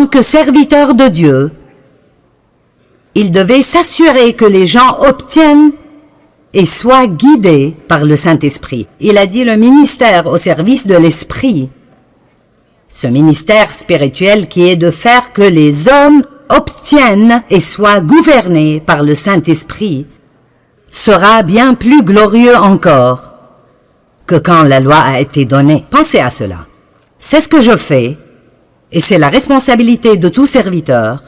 tant que serviteur de Dieu, il devait s'assurer que les gens obtiennent et soient guidés par le Saint-Esprit. Il a dit le ministère au service de l'Esprit. Ce ministère spirituel qui est de faire que les hommes obtiennent et soient gouvernés par le Saint-Esprit sera bien plus glorieux encore que quand la loi a été donnée. Pensez à cela. C'est ce que je fais, et c'est la responsabilité de tout serviteur,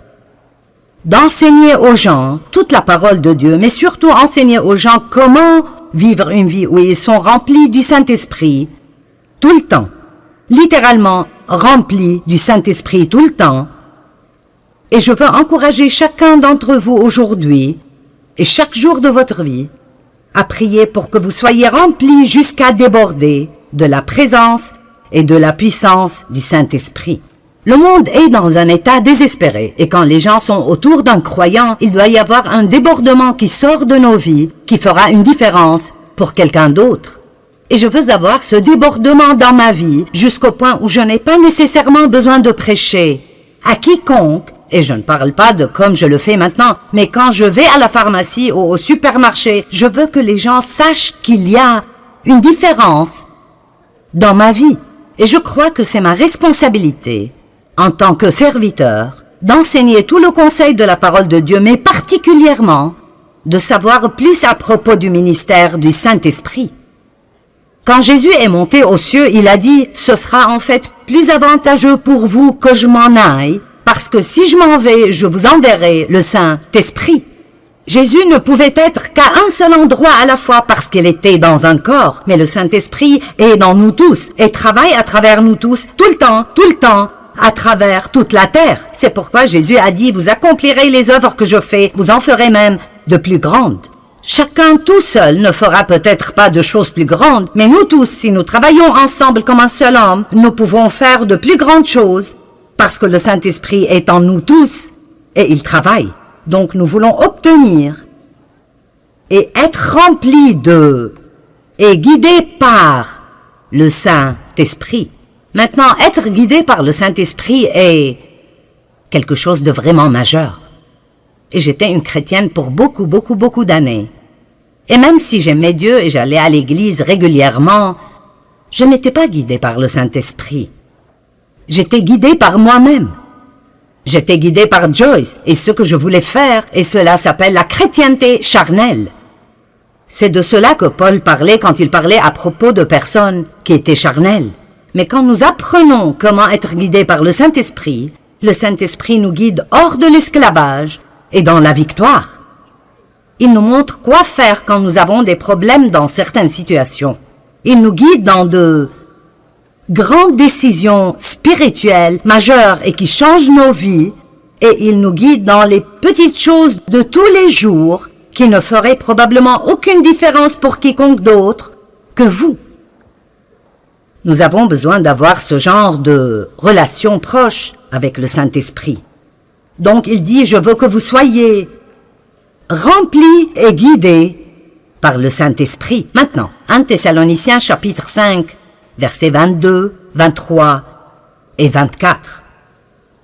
d'enseigner aux gens toute la parole de Dieu, mais surtout enseigner aux gens comment vivre une vie où ils sont remplis du Saint-Esprit tout le temps, littéralement remplis du Saint-Esprit tout le temps. Et je veux encourager chacun d'entre vous aujourd'hui et chaque jour de votre vie à prier pour que vous soyez remplis jusqu'à déborder de la présence et de la puissance du Saint-Esprit. Le monde est dans un état désespéré et quand les gens sont autour d'un croyant, il doit y avoir un débordement qui sort de nos vies, qui fera une différence pour quelqu'un d'autre. Et je veux avoir ce débordement dans ma vie jusqu'au point où je n'ai pas nécessairement besoin de prêcher à quiconque, et je ne parle pas de comme je le fais maintenant, mais quand je vais à la pharmacie ou au supermarché, je veux que les gens sachent qu'il y a une différence dans ma vie. Et je crois que c'est ma responsabilité en tant que serviteur, d'enseigner tout le conseil de la parole de Dieu, mais particulièrement de savoir plus à propos du ministère du Saint-Esprit. Quand Jésus est monté aux cieux, il a dit « Ce sera en fait plus avantageux pour vous que je m'en aille, parce que si je m'en vais, je vous enverrai le Saint-Esprit. » Jésus ne pouvait être qu'à un seul endroit à la fois parce qu'il était dans un corps, mais le Saint-Esprit est dans nous tous et travaille à travers nous tous, tout le temps, à travers toute la terre. C'est pourquoi Jésus a dit, vous accomplirez les œuvres que je fais, vous en ferez même de plus grandes. Chacun tout seul ne fera peut-être pas de choses plus grandes, mais nous tous, si nous travaillons ensemble comme un seul homme, nous pouvons faire de plus grandes choses, parce que le Saint-Esprit est en nous tous, et il travaille. Donc nous voulons obtenir et être remplis de et guidés par le Saint-Esprit. Maintenant, être guidé par le Saint-Esprit est quelque chose de vraiment majeur. Et j'étais une chrétienne pour beaucoup d'années. Et même si j'aimais Dieu et j'allais à l'église régulièrement, je n'étais pas guidée par le Saint-Esprit. J'étais guidée par moi-même. J'étais guidée par Joyce et ce que je voulais faire, et cela s'appelle la chrétienté charnelle. C'est de cela que Paul parlait quand il parlait à propos de personnes qui étaient charnelles. Mais quand nous apprenons comment être guidés par le Saint-Esprit nous guide hors de l'esclavage et dans la victoire. Il nous montre quoi faire quand nous avons des problèmes dans certaines situations. Il nous guide dans de grandes décisions spirituelles majeures et qui changent nos vies, et il nous guide dans les petites choses de tous les jours qui ne feraient probablement aucune différence pour quiconque d'autre que vous. Nous avons besoin d'avoir ce genre de relation proche avec le Saint-Esprit. Donc il dit, je veux que vous soyez remplis et guidés par le Saint-Esprit. Maintenant, 1 Thessaloniciens chapitre 5, versets 22, 23 et 24.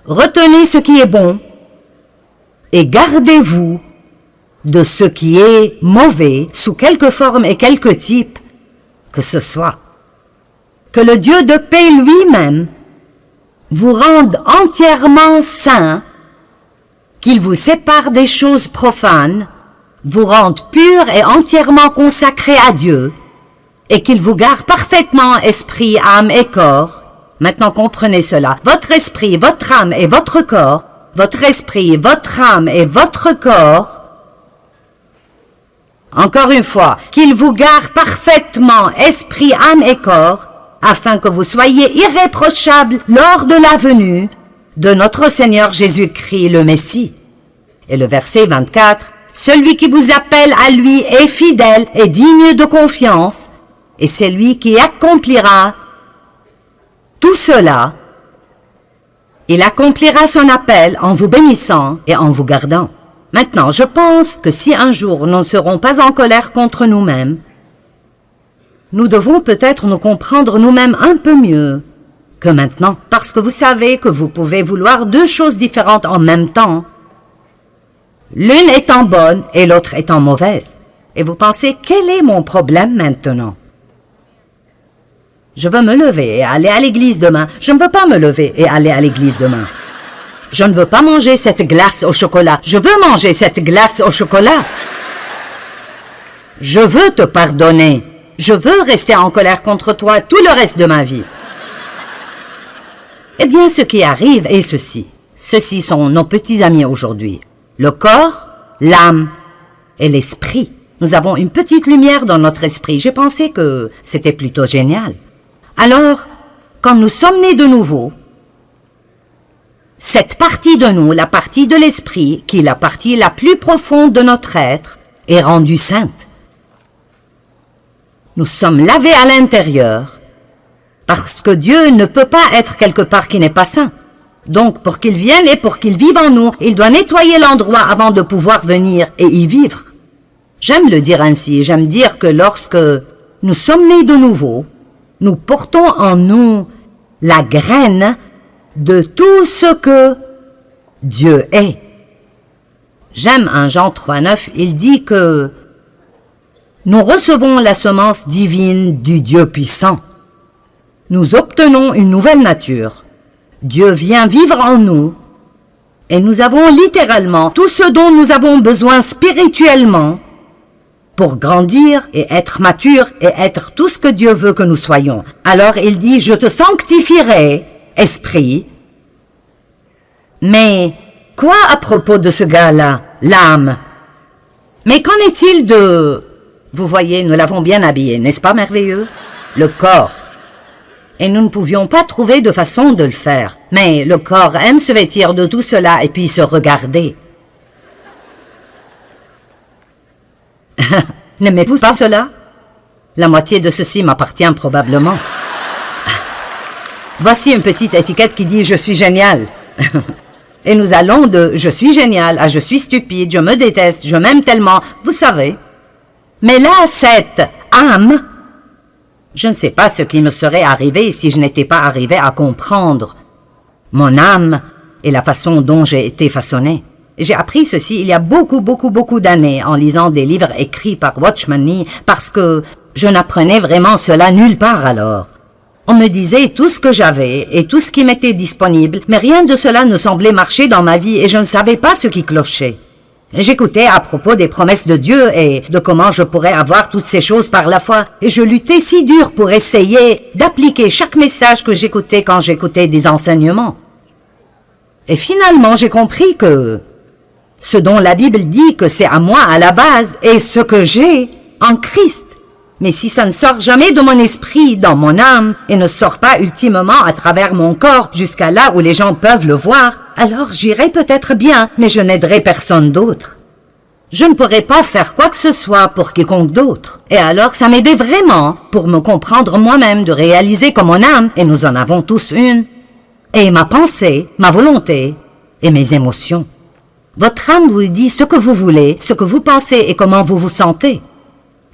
Retenez ce qui est bon et gardez-vous de ce qui est mauvais sous quelque forme et quelque type que ce soit. Que le Dieu de paix lui-même vous rende entièrement saints, qu'il vous sépare des choses profanes, vous rende purs et entièrement consacrés à Dieu, et qu'il vous garde parfaitement esprit, âme et corps. Maintenant comprenez cela. Votre esprit, votre âme et votre corps, votre esprit, votre âme et votre corps. Encore une fois, qu'il vous garde parfaitement esprit, âme et corps, afin que vous soyez irréprochables lors de la venue de notre Seigneur Jésus-Christ le Messie. Et le verset 24, celui qui vous appelle à lui est fidèle et digne de confiance, et c'est lui qui accomplira tout cela. Il accomplira son appel en vous bénissant et en vous gardant. Maintenant, je pense que si un jour nous ne serons pas en colère contre nous-mêmes, nous devons peut-être nous comprendre nous-mêmes un peu mieux que maintenant, parce que vous savez que vous pouvez vouloir deux choses différentes en même temps. L'une étant bonne et l'autre étant mauvaise. Et vous pensez, quel est mon problème maintenant? Je veux me lever et aller à l'église demain. Je ne veux pas me lever et aller à l'église demain. Je ne veux pas manger cette glace au chocolat. Je veux manger cette glace au chocolat. Je veux te pardonner. Je veux rester en colère contre toi tout le reste de ma vie. Eh bien, ce qui arrive est ceci. Ceux-ci sont nos petits amis aujourd'hui. Le corps, l'âme et l'esprit. Nous avons une petite lumière dans notre esprit. J'ai pensé que c'était plutôt génial. Alors, quand nous sommes nés de nouveau, cette partie de nous, la partie de l'esprit, qui est la partie la plus profonde de notre être, est rendue sainte. Nous sommes lavés à l'intérieur, parce que Dieu ne peut pas être quelque part qui n'est pas saint. Donc, pour qu'il vienne et pour qu'il vive en nous, il doit nettoyer l'endroit avant de pouvoir venir et y vivre. J'aime le dire ainsi, j'aime dire que lorsque nous sommes nés de nouveau, nous portons en nous la graine de tout ce que Dieu est. J'aime en Jean 3,9, il dit que nous recevons la semence divine du Dieu puissant. Nous obtenons une nouvelle nature. Dieu vient vivre en nous et nous avons littéralement tout ce dont nous avons besoin spirituellement pour grandir et être mature et être tout ce que Dieu veut que nous soyons. Alors il dit, je te sanctifierai, esprit. Mais quoi à propos de ce gars-là, l'âme? Mais qu'en est-il de... Vous voyez, nous l'avons bien habillé, n'est-ce pas merveilleux? Le corps. Et nous ne pouvions pas trouver de façon de le faire. Mais le corps aime se vêtir de tout cela et puis se regarder. N'aimez-vous pas cela? La moitié de ceci m'appartient probablement. Voici une petite étiquette qui dit « Je suis génial ». Et nous allons de « Je suis génial » à « Je suis stupide, je me déteste, je m'aime tellement », vous savez. Mais là, cette âme, je ne sais pas ce qui me serait arrivé si je n'étais pas arrivé à comprendre mon âme et la façon dont j'ai été façonné. J'ai appris ceci il y a beaucoup d'années en lisant des livres écrits par Watchman Nee parce que je n'apprenais vraiment cela nulle part alors. On me disait tout ce que j'avais et tout ce qui m'était disponible, mais rien de cela ne semblait marcher dans ma vie et je ne savais pas ce qui clochait. J'écoutais à propos des promesses de Dieu et de comment je pourrais avoir toutes ces choses par la foi et je luttais si dur pour essayer d'appliquer chaque message que j'écoutais quand j'écoutais des enseignements. Et finalement, j'ai compris que ce dont la Bible dit que c'est à moi à la base est ce que j'ai en Christ. Mais si ça ne sort jamais de mon esprit, dans mon âme, et ne sort pas ultimement à travers mon corps jusqu'à là où les gens peuvent le voir, alors j'irai peut-être bien, mais je n'aiderai personne d'autre. Je ne pourrai pas faire quoi que ce soit pour quiconque d'autre. Et alors ça m'aidait vraiment pour me comprendre moi-même, de réaliser que mon âme, et nous en avons tous une, et ma pensée, ma volonté et mes émotions. Votre âme vous dit ce que vous voulez, ce que vous pensez et comment vous vous sentez.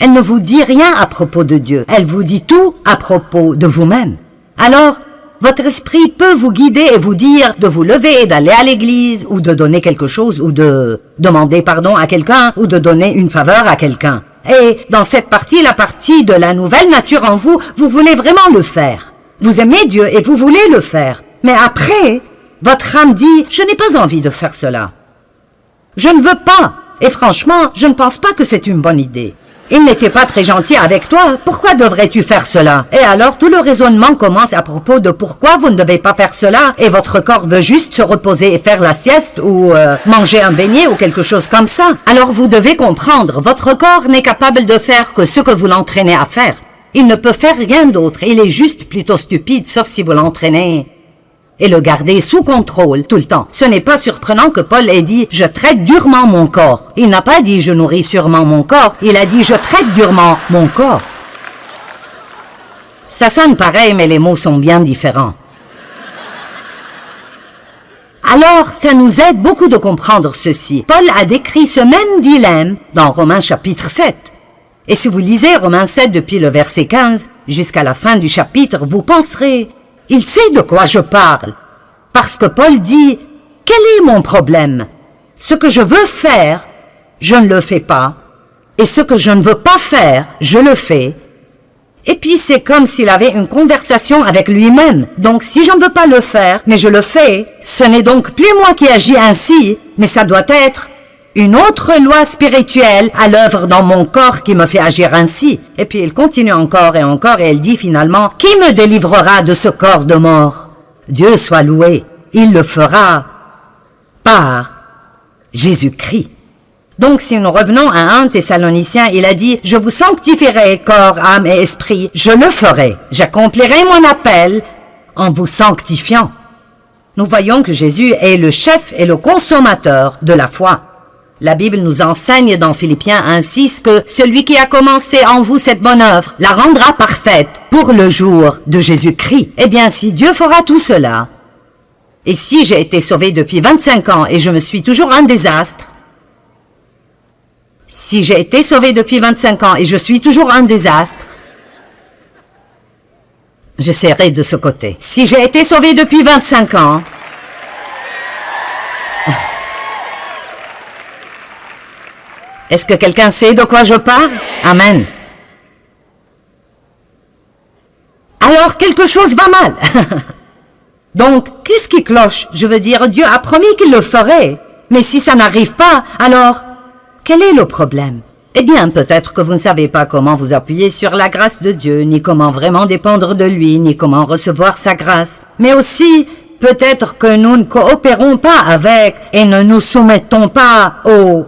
Elle ne vous dit rien à propos de Dieu, elle vous dit tout à propos de vous-même. Alors, votre esprit peut vous guider et vous dire de vous lever et d'aller à l'église, ou de donner quelque chose, ou de demander pardon à quelqu'un, ou de donner une faveur à quelqu'un. Et dans cette partie, la partie de la nouvelle nature en vous, vous voulez vraiment le faire. Vous aimez Dieu et vous voulez le faire. Mais après, votre âme dit, je n'ai pas envie de faire cela. Je ne veux pas. Et franchement, je ne pense pas que c'est une bonne idée. Il n'était pas très gentil avec toi, pourquoi devrais-tu faire cela? Et alors tout le raisonnement commence à propos de pourquoi vous ne devez pas faire cela, et votre corps veut juste se reposer et faire la sieste, ou manger un beignet, ou quelque chose comme ça. Alors vous devez comprendre, votre corps n'est capable de faire que ce que vous l'entraînez à faire. Il ne peut faire rien d'autre, il est juste plutôt stupide, sauf si vous l'entraînez et le garder sous contrôle tout le temps. Ce n'est pas surprenant que Paul ait dit « Je traite durement mon corps ». Il n'a pas dit « Je nourris sûrement mon corps », il a dit « Je traite durement mon corps ». Ça sonne pareil, mais les mots sont bien différents. Alors, ça nous aide beaucoup de comprendre ceci. Paul a décrit ce même dilemme dans Romains chapitre 7. Et si vous lisez Romains 7 depuis le verset 15 jusqu'à la fin du chapitre, vous penserez Il sait de quoi je parle. Parce que Paul dit, quel est mon problème? Ce que je veux faire, je ne le fais pas. Et ce que je ne veux pas faire, je le fais. Et puis c'est comme s'il avait une conversation avec lui-même. Donc si je ne veux pas le faire, mais je le fais, ce n'est donc plus moi qui agis ainsi, mais ça doit être une autre loi spirituelle à l'œuvre dans mon corps qui me fait agir ainsi. Et puis il continue encore, et elle dit finalement, qui me délivrera de ce corps de mort? Dieu soit loué, il le fera par Jésus-Christ. Donc, si nous revenons à 1 Thessaloniciens, il a dit, « Je vous sanctifierai, corps, âme et esprit. Je le ferai. J'accomplirai mon appel en vous sanctifiant. » Nous voyons que Jésus est le chef et le consommateur de la foi. La Bible nous enseigne dans Philippiens 1,6 que celui qui a commencé en vous cette bonne œuvre la rendra parfaite pour le jour de Jésus-Christ. Eh bien, si Dieu fera tout cela, et si j'ai été sauvé depuis 25 ans et je me suis toujours un désastre, si j'ai été sauvé depuis 25 ans et je suis toujours un désastre, j'essaierai de ce côté. Si j'ai été sauvé depuis 25 ans, est-ce que quelqu'un sait de quoi je parle? Amen. Alors, quelque chose va mal. Donc, qu'est-ce qui cloche? Je veux dire, Dieu a promis qu'il le ferait. Mais si ça n'arrive pas, alors, quel est le problème? Eh bien, peut-être que vous ne savez pas comment vous appuyer sur la grâce de Dieu, ni comment vraiment dépendre de lui, ni comment recevoir sa grâce. Mais aussi, peut-être que nous ne coopérons pas avec et ne nous soumettons pas au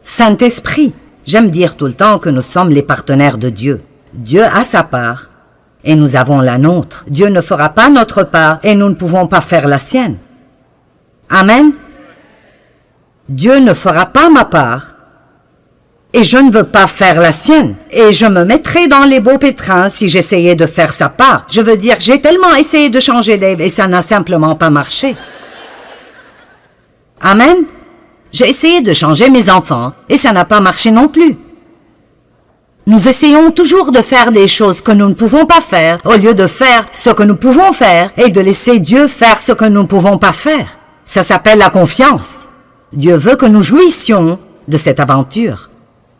Saint-Esprit. J'aime dire tout le temps que nous sommes les partenaires de Dieu. Dieu a sa part et nous avons la nôtre. Dieu ne fera pas notre part et nous ne pouvons pas faire la sienne. Amen. Dieu ne fera pas ma part et je ne veux pas faire la sienne. Et je me mettrais dans les beaux pétrins si j'essayais de faire sa part. Je veux dire, j'ai tellement essayé de changer Dave et ça n'a simplement pas marché. Amen. J'ai essayé de changer mes enfants et ça n'a pas marché non plus. Nous essayons toujours de faire des choses que nous ne pouvons pas faire au lieu de faire ce que nous pouvons faire et de laisser Dieu faire ce que nous ne pouvons pas faire. Ça s'appelle la confiance. Dieu veut que nous jouissions de cette aventure.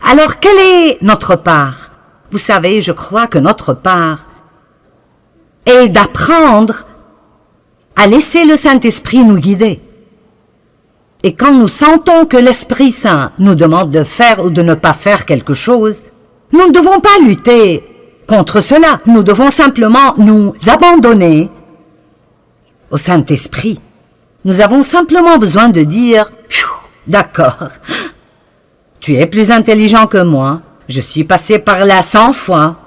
Alors, quelle est notre part? Vous savez, je crois que notre part est d'apprendre à laisser le Saint-Esprit nous guider. Et quand nous sentons que l'Esprit Saint nous demande de faire ou de ne pas faire quelque chose, nous ne devons pas lutter contre cela. Nous devons simplement nous abandonner au Saint-Esprit. Nous avons simplement besoin de dire « D'accord, tu es plus intelligent que moi, je suis passé par là 100 fois.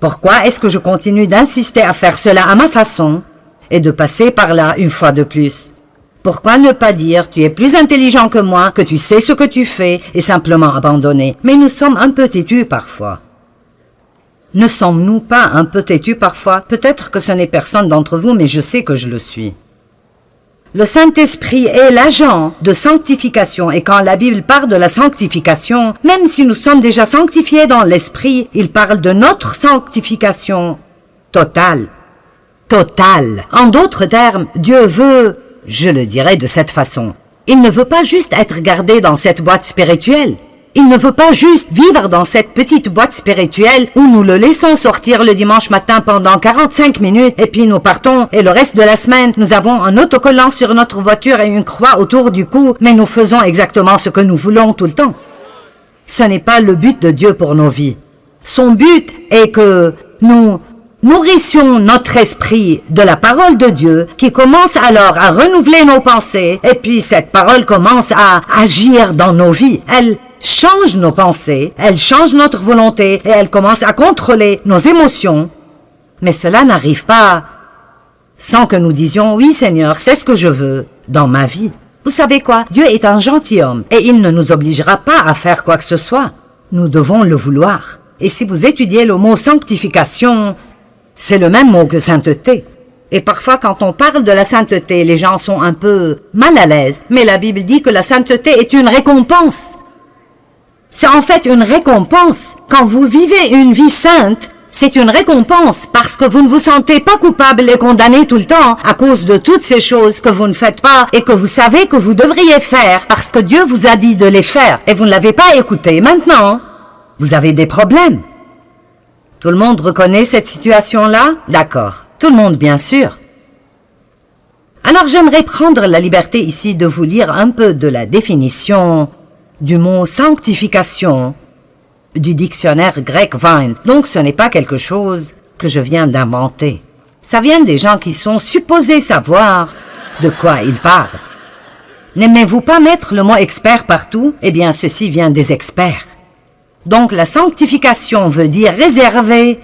Pourquoi est-ce que je continue d'insister à faire cela à ma façon et de passer par là une fois de plus? Pourquoi ne pas dire, tu es plus intelligent que moi, que tu sais ce que tu fais, et simplement abandonner? Mais nous sommes un peu têtus parfois. Ne sommes-nous pas un peu têtus parfois? Peut-être que ce n'est personne d'entre vous, mais je sais que je le suis. Le Saint-Esprit est l'agent de sanctification, et quand la Bible parle de la sanctification, même si nous sommes déjà sanctifiés dans l'Esprit, il parle de notre sanctification totale. Totale. En d'autres termes, Dieu veut... Je le dirais de cette façon. Il ne veut pas juste être gardé dans cette boîte spirituelle. Il ne veut pas juste vivre dans cette petite boîte spirituelle où nous le laissons sortir le dimanche matin pendant 45 minutes et puis nous partons et le reste de la semaine, nous avons un autocollant sur notre voiture et une croix autour du cou, mais nous faisons exactement ce que nous voulons tout le temps. Ce n'est pas le but de Dieu pour nos vies. Son but est que nous nourrissions notre esprit de la parole de Dieu qui commence alors à renouveler nos pensées et puis cette parole commence à agir dans nos vies. Elle change nos pensées, elle change notre volonté et elle commence à contrôler nos émotions. Mais cela n'arrive pas sans que nous disions « Oui Seigneur, c'est ce que je veux dans ma vie ». Vous savez quoi? Dieu est un gentilhomme et il ne nous obligera pas à faire quoi que ce soit. Nous devons le vouloir. Et si vous étudiez le mot « sanctification », c'est le même mot que sainteté. Et parfois, quand on parle de la sainteté, les gens sont un peu mal à l'aise. Mais la Bible dit que la sainteté est une récompense. C'est en fait une récompense. Quand vous vivez une vie sainte, C'est une récompense parce que vous ne vous sentez pas coupable et condamné tout le temps à cause de toutes ces choses que vous ne faites pas et que vous savez que vous devriez faire parce que Dieu vous a dit de les faire et vous ne l'avez pas écouté. Maintenant, vous avez des problèmes. Tout le monde reconnaît cette situation-là? D'accord. Tout le monde, bien sûr. Alors j'aimerais prendre la liberté ici de vous lire un peu de la définition du mot sanctification du dictionnaire grec Vine. Donc ce n'est pas quelque chose que je viens d'inventer. Ça vient des gens qui sont supposés savoir de quoi ils parlent. N'aimez-vous pas mettre le mot expert partout? Eh bien, ceci vient des experts. Donc la sanctification veut dire réservé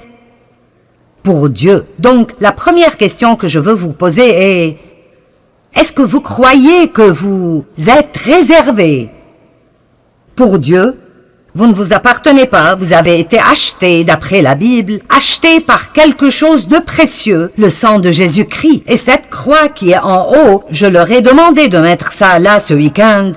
pour Dieu. Donc la première question que je veux vous poser est: est-ce que vous croyez que vous êtes réservé pour Dieu? Vous ne vous appartenez pas, vous avez été acheté, d'après la Bible, acheté par quelque chose de précieux, le sang de Jésus-Christ. Et cette croix qui est en haut, je leur ai demandé de mettre ça là ce week-end,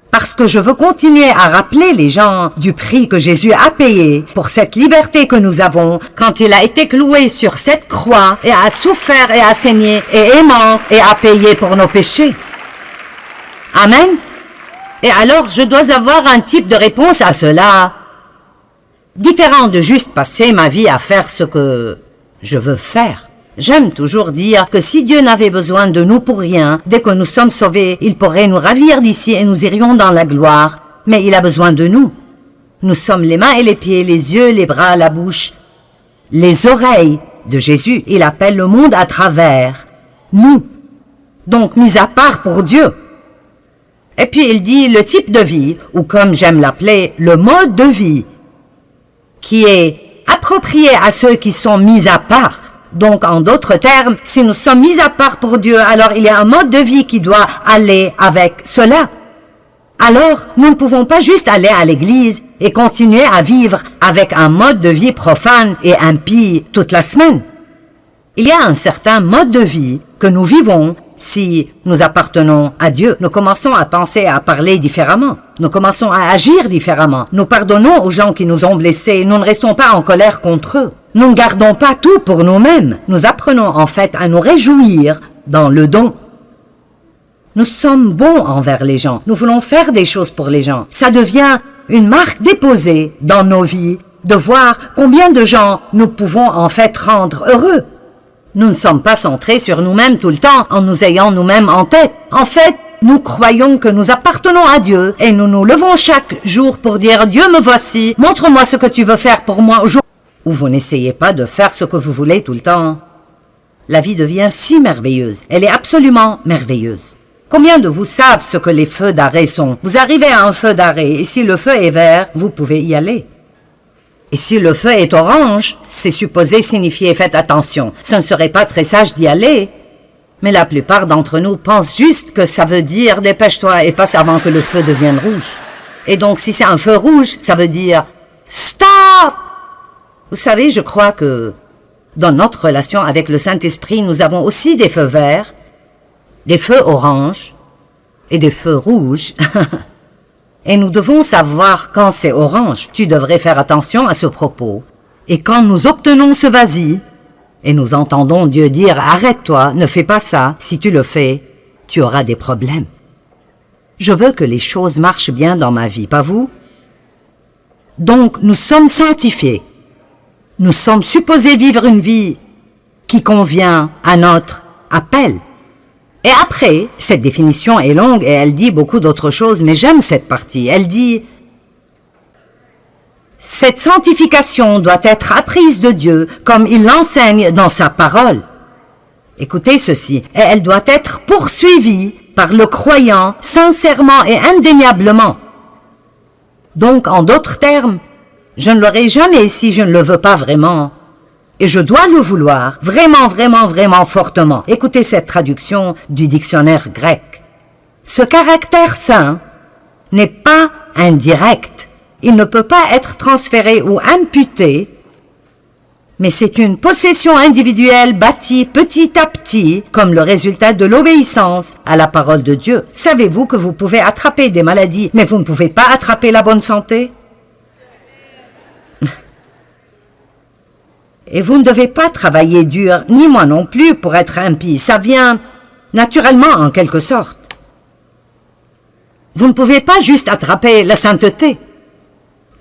parce que je veux continuer à rappeler les gens du prix que Jésus a payé pour cette liberté que nous avons quand il a été cloué sur cette croix et a souffert et a saigné et est mort et a payé pour nos péchés. Amen. Et alors, je dois avoir un type de réponse à cela, différent de juste passer ma vie à faire ce que je veux faire. J'aime toujours dire que si Dieu n'avait besoin de nous pour rien, dès que nous sommes sauvés, il pourrait nous ravir d'ici et nous irions dans la gloire. Mais il a besoin de nous. Nous sommes les mains et les pieds, les yeux, les bras, la bouche, les oreilles de Jésus. Il appelle le monde à travers nous. Donc, mis à part pour Dieu. Et puis il dit le type de vie, ou comme j'aime l'appeler, le mode de vie, qui est approprié à ceux qui sont mis à part. Donc en d'autres termes, si nous sommes mis à part pour Dieu, alors il y a un mode de vie qui doit aller avec cela. Alors, nous ne pouvons pas juste aller à l'église et continuer à vivre avec un mode de vie profane et impie toute la semaine. Il y a un certain mode de vie que nous vivons. Si nous appartenons à Dieu, nous commençons à penser et à parler différemment. Nous commençons à agir différemment. Nous pardonnons aux gens qui nous ont blessés. Nous ne restons pas en colère contre eux. Nous ne gardons pas tout pour nous-mêmes. Nous apprenons en fait à nous réjouir dans le don. Nous sommes bons envers les gens. Nous voulons faire des choses pour les gens. Ça devient une marque déposée dans nos vies de voir combien de gens nous pouvons en fait rendre heureux. Nous ne sommes pas centrés sur nous-mêmes tout le temps en nous ayant nous-mêmes en tête. En fait, nous croyons que nous appartenons à Dieu et nous nous levons chaque jour pour dire « Dieu, me voici, montre-moi ce que tu veux faire pour moi aujourd'hui. » Ou vous n'essayez pas de faire ce que vous voulez tout le temps. La vie devient si merveilleuse. Elle est absolument merveilleuse. Combien de vous savent ce que les feux d'arrêt sont? Vous arrivez à un feu d'arrêt et si le feu est vert, vous pouvez y aller. Et si le feu est orange, c'est supposé signifier « faites attention ». Ce ne serait pas très sage d'y aller. Mais la plupart d'entre nous pensent juste que ça veut dire « dépêche-toi et passe avant que le feu devienne rouge ». Et donc si c'est un feu rouge, ça veut dire « stop ». Vous savez, je crois que dans notre relation avec le Saint-Esprit, nous avons aussi des feux verts, des feux oranges et des feux rouges. Et nous devons savoir quand c'est orange. Tu devrais faire attention à ce propos. Et quand nous obtenons ce vas-y, et nous entendons Dieu dire « Arrête-toi, ne fais pas ça. Si tu le fais, tu auras des problèmes. » Je veux que les choses marchent bien dans ma vie, pas vous? Donc, nous sommes sanctifiés. Nous sommes supposés vivre une vie qui convient à notre appel. Et après, cette définition est longue et elle dit beaucoup d'autres choses, mais j'aime cette partie. Elle dit « Cette sanctification doit être apprise de Dieu comme il l'enseigne dans sa parole. » Écoutez ceci. Et elle doit être poursuivie par le croyant sincèrement et indéniablement. Donc, en d'autres termes, je ne l'aurai jamais si je ne le veux pas vraiment. Et je dois le vouloir, vraiment, vraiment, vraiment fortement. Écoutez cette traduction du dictionnaire grec. Ce caractère saint n'est pas indirect. Il ne peut pas être transféré ou imputé, mais c'est une possession individuelle bâtie petit à petit comme le résultat de l'obéissance à la parole de Dieu. Savez-vous que vous pouvez attraper des maladies, mais vous ne pouvez pas attraper la bonne santé? Et vous ne devez pas travailler dur, ni moi non plus, pour être impie. Ça vient naturellement, en quelque sorte. Vous ne pouvez pas juste attraper la sainteté.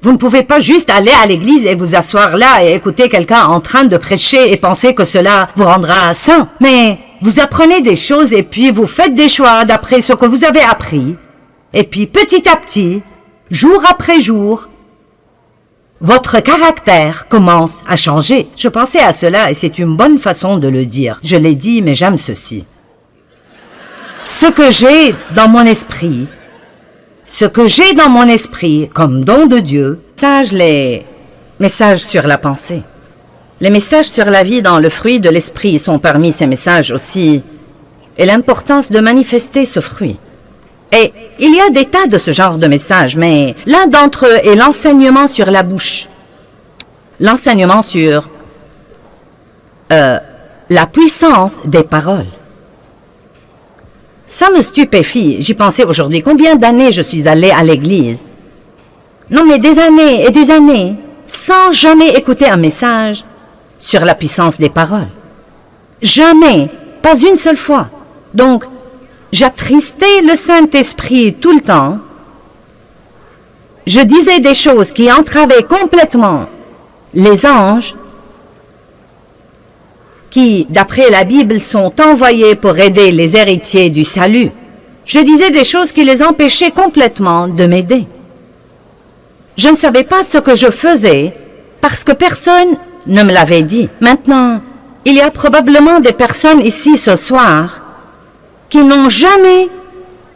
Vous ne pouvez pas juste aller à l'église et vous asseoir là et écouter quelqu'un en train de prêcher et penser que cela vous rendra saint. Mais vous apprenez des choses et puis vous faites des choix d'après ce que vous avez appris. Et puis petit à petit, jour après jour, votre caractère commence à changer. Je pensais à cela et c'est une bonne façon de le dire. Je l'ai dit, mais j'aime ceci. Ce que j'ai dans mon esprit comme don de Dieu, les messages sur la pensée. Les messages sur la vie dans le fruit de l'esprit sont parmi ces messages aussi, et l'importance de manifester ce fruit. Et il y a des tas de ce genre de messages, mais l'un d'entre eux est l'enseignement sur la bouche. L'enseignement sur la puissance des paroles. Ça me stupéfie. J'y pensais aujourd'hui. Combien d'années je suis allée à l'église? Non, mais des années et des années, sans jamais écouter un message sur la puissance des paroles. Jamais, pas une seule fois. Donc, j'attristais le Saint-Esprit tout le temps. Je disais des choses qui entravaient complètement les anges qui, d'après la Bible, sont envoyés pour aider les héritiers du salut. Je disais des choses qui les empêchaient complètement de m'aider. Je ne savais pas ce que je faisais parce que personne ne me l'avait dit. Maintenant, il y a probablement des personnes ici ce soir qui n'ont jamais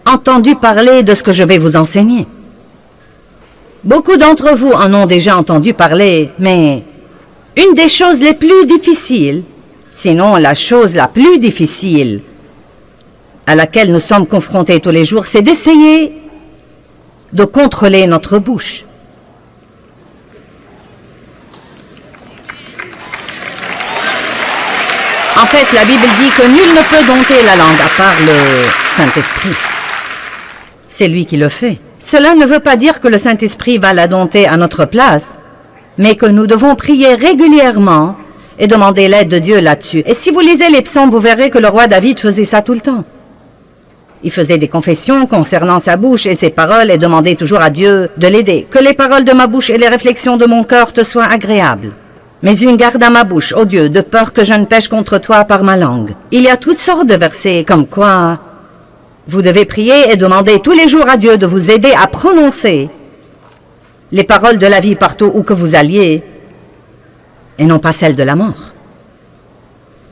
entendu parler de ce que je vais vous enseigner. Beaucoup d'entre vous en ont déjà entendu parler, mais une des choses les plus difficiles, sinon la chose la plus difficile à laquelle nous sommes confrontés tous les jours, c'est d'essayer de contrôler notre bouche. En fait, la Bible dit que nul ne peut dompter la langue à part le Saint-Esprit. C'est lui qui le fait. Cela ne veut pas dire que le Saint-Esprit va la dompter à notre place, mais que nous devons prier régulièrement et demander l'aide de Dieu là-dessus. Et si vous lisez les psaumes, vous verrez que le roi David faisait ça tout le temps. Il faisait des confessions concernant sa bouche et ses paroles et demandait toujours à Dieu de l'aider. Que les paroles de ma bouche et les réflexions de mon cœur te soient agréables. Mais une garde à ma bouche, ô Dieu, de peur que je ne pêche contre toi par ma langue. Il y a toutes sortes de versets comme quoi vous devez prier et demander tous les jours à Dieu de vous aider à prononcer les paroles de la vie partout où que vous alliez et non pas celles de la mort.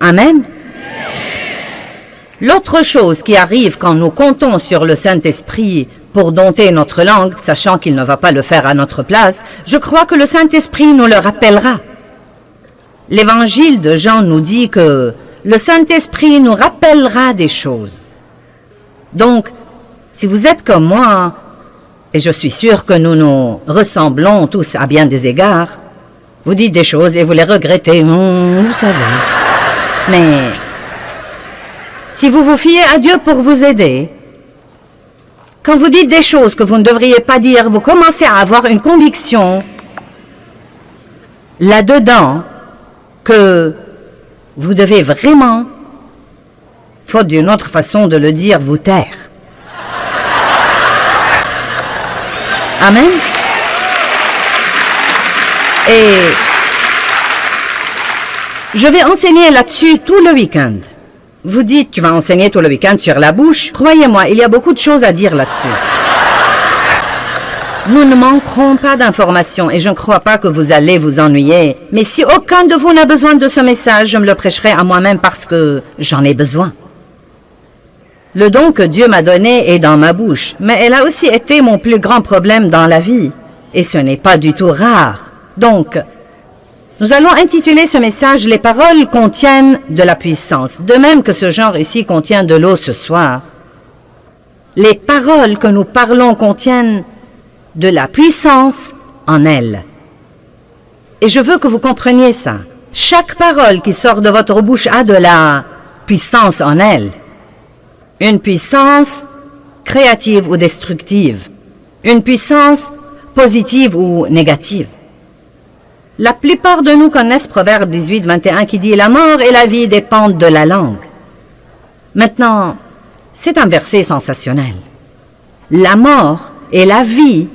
Amen. L'autre chose qui arrive quand nous comptons sur le Saint-Esprit pour dompter notre langue, sachant qu'il ne va pas le faire à notre place, je crois que le Saint-Esprit nous le rappellera. L'évangile de Jean nous dit que le Saint-Esprit nous rappellera des choses. Donc, si vous êtes comme moi, et je suis sûr que nous nous ressemblons tous à bien des égards, vous dites des choses et vous les regrettez, vous savez. Mais si vous vous fiez à Dieu pour vous aider, quand vous dites des choses que vous ne devriez pas dire, vous commencez à avoir une conviction là-dedans que vous devez vraiment, faute d'une autre façon de le dire, vous taire. Amen. Et je vais enseigner là-dessus tout le week-end. Vous dites, tu vas enseigner tout le week-end sur la bouche. Croyez-moi, il y a beaucoup de choses à dire là-dessus. Nous ne manquerons pas d'informations et je ne crois pas que vous allez vous ennuyer. Mais si aucun de vous n'a besoin de ce message, je me le prêcherai à moi-même parce que j'en ai besoin. Le don que Dieu m'a donné est dans ma bouche, mais elle a aussi été mon plus grand problème dans la vie. Et ce n'est pas du tout rare. Donc, nous allons intituler ce message « Les paroles contiennent de la puissance », de même que ce genre ici contient de l'eau ce soir. Les paroles que nous parlons contiennent de la puissance en elles. Et je veux que vous compreniez ça. Chaque parole qui sort de votre bouche a de la puissance en elle. Une puissance créative ou destructive. Une puissance positive ou négative. La plupart de nous connaissent Proverbe 18, 21 qui dit « La mort et la vie dépendent de la langue ». Maintenant, c'est un verset sensationnel. La mort et la vie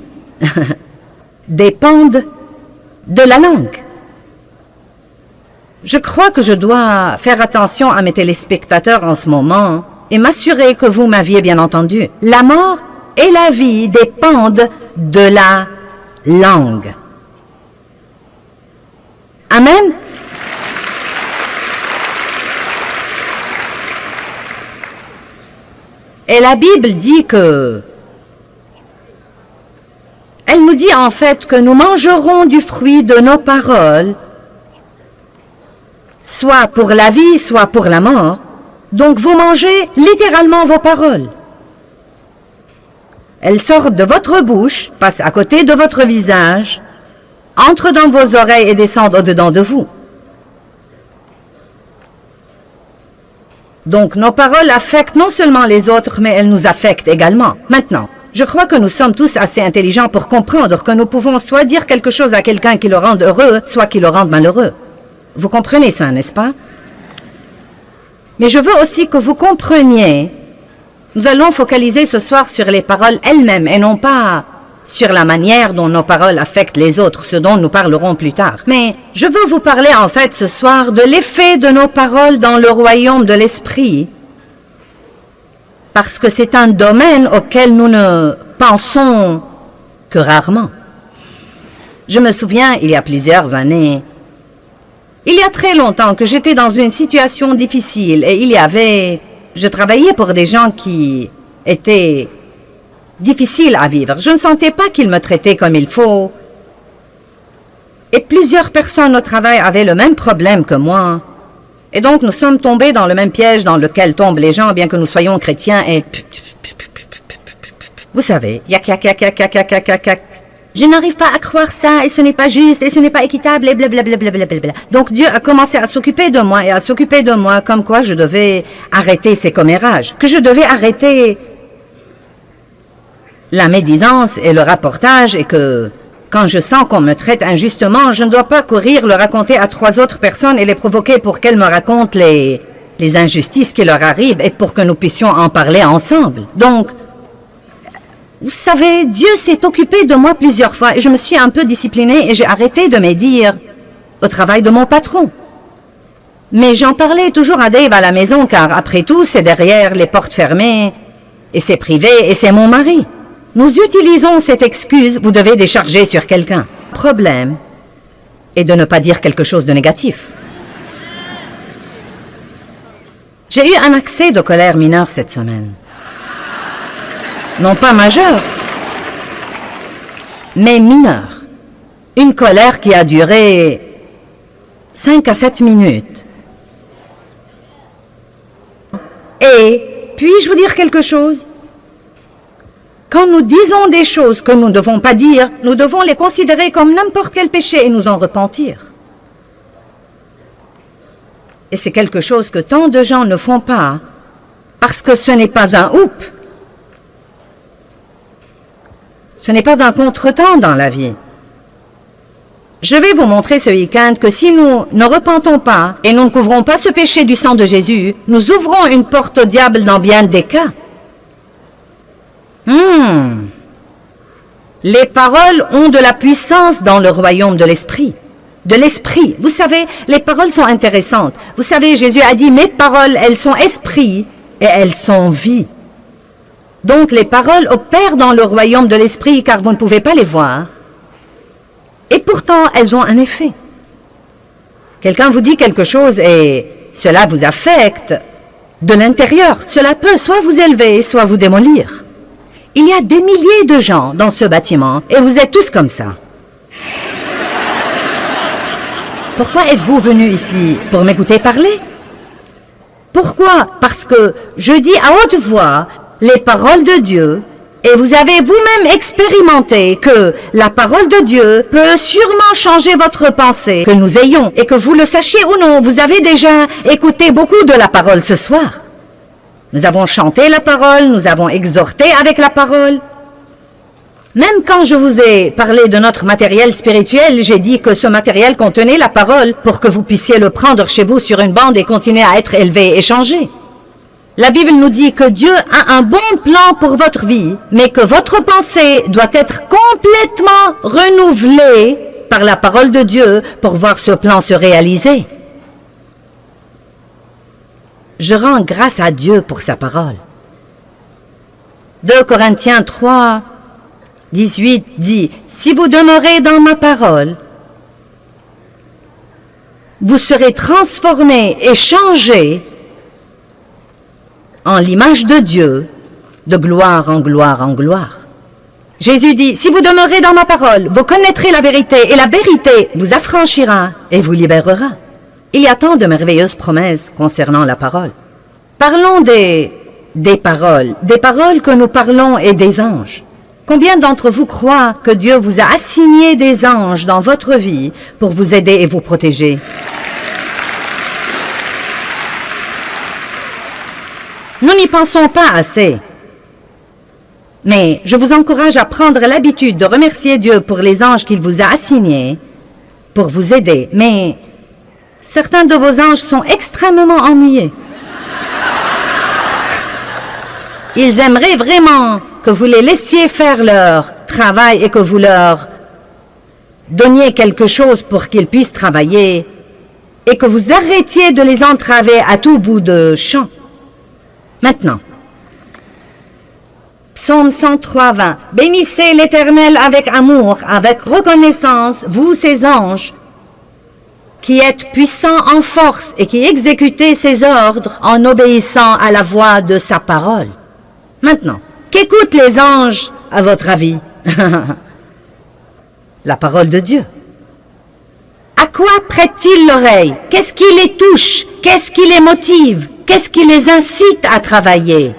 dépendent de la langue. Je crois que je dois faire attention à mes téléspectateurs en ce moment et m'assurer que vous m'aviez bien entendu. La mort et la vie dépendent de la langue. Amen. Et la Bible dit que... Elle nous dit en fait que nous mangerons du fruit de nos paroles, soit pour la vie, soit pour la mort. Donc vous mangez littéralement vos paroles. Elles sortent de votre bouche, passent à côté de votre visage, entrent dans vos oreilles et descendent au-dedans de vous. Donc nos paroles affectent non seulement les autres, mais elles nous affectent également. Maintenant, je crois que nous sommes tous assez intelligents pour comprendre que nous pouvons soit dire quelque chose à quelqu'un qui le rende heureux, soit qui le rende malheureux. Vous comprenez ça, n'est-ce pas? Mais je veux aussi que vous compreniez, nous allons focaliser ce soir sur les paroles elles-mêmes et non pas sur la manière dont nos paroles affectent les autres, ce dont nous parlerons plus tard. Mais je veux vous parler en fait ce soir de l'effet de nos paroles dans le royaume de l'esprit, parce que c'est un domaine auquel nous ne pensons que rarement. Je me souviens, il y a plusieurs années, il y a très longtemps que j'étais dans une situation difficile et je travaillais pour des gens qui étaient difficiles à vivre. Je ne sentais pas qu'ils me traitaient comme il faut. Et plusieurs personnes au travail avaient le même problème que moi. Et donc nous sommes tombés dans le même piège dans lequel tombent les gens, bien que nous soyons chrétiens et... Vous savez, yak, yak, yak, yak, yak, yak, yak, yak, yak. Je n'arrive pas à croire ça, et ce n'est pas juste, et ce n'est pas équitable, et blablabla. Donc Dieu a commencé à s'occuper de moi, et à s'occuper de moi, comme quoi je devais arrêter ces commérages, que je devais arrêter la médisance et le rapportage, et que quand je sens qu'on me traite injustement, je ne dois pas courir le raconter à 3 autres personnes et les provoquer pour qu'elles me racontent les injustices qui leur arrivent, et pour que nous puissions en parler ensemble. Donc, vous savez, Dieu s'est occupé de moi plusieurs fois et je me suis un peu disciplinée et j'ai arrêté de médire au travail de mon patron. Mais j'en parlais toujours à Dave à la maison car après tout, c'est derrière les portes fermées et c'est privé et c'est mon mari. Nous utilisons cette excuse, vous devez décharger sur quelqu'un. Le problème est de ne pas dire quelque chose de négatif. J'ai eu un accès de colère mineure cette semaine. Non pas majeur, mais mineur. Une colère qui a duré 5 à 7 minutes. Et puis-je vous dire quelque chose? Quand nous disons des choses que nous ne devons pas dire, nous devons les considérer comme n'importe quel péché et nous en repentir. Et c'est quelque chose que tant de gens ne font pas, parce que ce n'est pas un oup. Ce n'est pas un contretemps dans la vie. Je vais vous montrer ce week-end que si nous ne repentons pas et nous ne couvrons pas ce péché du sang de Jésus, nous ouvrons une porte au diable dans bien des cas. Les paroles ont de la puissance dans le royaume de l'esprit. De l'esprit. Vous savez, les paroles sont intéressantes. Vous savez, Jésus a dit, mes paroles, elles sont esprit et elles sont vie. Donc les paroles opèrent dans le royaume de l'esprit car vous ne pouvez pas les voir. Et pourtant, elles ont un effet. Quelqu'un vous dit quelque chose et cela vous affecte de l'intérieur. Cela peut soit vous élever, soit vous démolir. Il y a des milliers de gens dans ce bâtiment et vous êtes tous comme ça. Pourquoi êtes-vous venus ici? Pour m'écouter parler? Pourquoi? Parce que je dis à haute voix les paroles de Dieu, et vous avez vous-même expérimenté que la parole de Dieu peut sûrement changer votre pensée, que nous ayons, et que vous le sachiez ou non, vous avez déjà écouté beaucoup de la parole ce soir. Nous avons chanté la parole, nous avons exhorté avec la parole. Même quand je vous ai parlé de notre matériel spirituel, j'ai dit que ce matériel contenait la parole pour que vous puissiez le prendre chez vous sur une bande et continuer à être élevé et changé. La Bible nous dit que Dieu a un bon plan pour votre vie, mais que votre pensée doit être complètement renouvelée par la parole de Dieu pour voir ce plan se réaliser. Je rends grâce à Dieu pour sa parole. 2 Corinthiens 3, 18 dit, « Si vous demeurez dans ma parole, vous serez transformés et changés en l'image de Dieu, de gloire en gloire en gloire. » Jésus dit, « Si vous demeurez dans ma parole, vous connaîtrez la vérité, et la vérité vous affranchira et vous libérera. » Il y a tant de merveilleuses promesses concernant la parole. Parlons des paroles que nous parlons et des anges. Combien d'entre vous croient que Dieu vous a assigné des anges dans votre vie pour vous aider et vous protéger? Nous n'y pensons pas assez. Mais je vous encourage à prendre l'habitude de remercier Dieu pour les anges qu'il vous a assignés pour vous aider. Mais certains de vos anges sont extrêmement ennuyés. Ils aimeraient vraiment que vous les laissiez faire leur travail et que vous leur donniez quelque chose pour qu'ils puissent travailler et que vous arrêtiez de les entraver à tout bout de champ. Maintenant, Psaume 103, 20. « Bénissez l'Éternel avec amour, avec reconnaissance, vous ses anges, qui êtes puissants en force et qui exécutez ses ordres en obéissant à la voix de sa parole. » Maintenant, qu'écoutent les anges, à votre avis? La parole de Dieu. À quoi prêtent-ils l'oreille? Qu'est-ce qui les touche? Qu'est-ce qui les motive? Qu'est-ce qui les incite à travailler?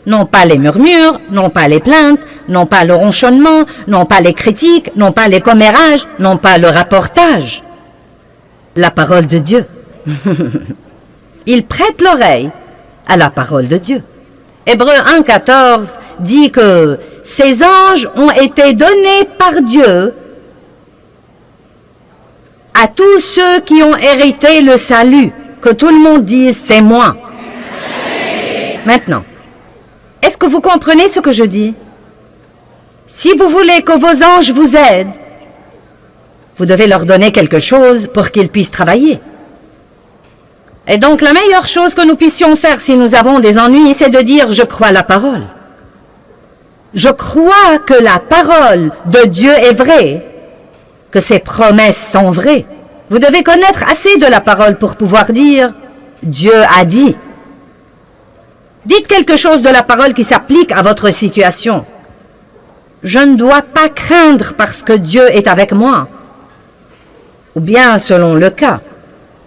Non pas les murmures, non pas les plaintes, non pas le ronchonnement, non pas les critiques, non pas les commérages, non pas le rapportage. La parole de Dieu. Ils prêtent l'oreille à la parole de Dieu. Hébreux 1,14 dit que ces anges ont été donnés par Dieu à tous ceux qui ont hérité le salut. Que tout le monde dise, c'est moi. Maintenant, est-ce que vous comprenez ce que je dis? Si vous voulez que vos anges vous aident, vous devez leur donner quelque chose pour qu'ils puissent travailler. Et donc, la meilleure chose que nous puissions faire si nous avons des ennuis, c'est de dire « Je crois la parole ». Je crois que la parole de Dieu est vraie, que ses promesses sont vraies. Vous devez connaître assez de la parole pour pouvoir dire « Dieu a dit ». Dites quelque chose de la parole qui s'applique à votre situation. Je ne dois pas craindre parce que Dieu est avec moi. Ou bien, selon le cas,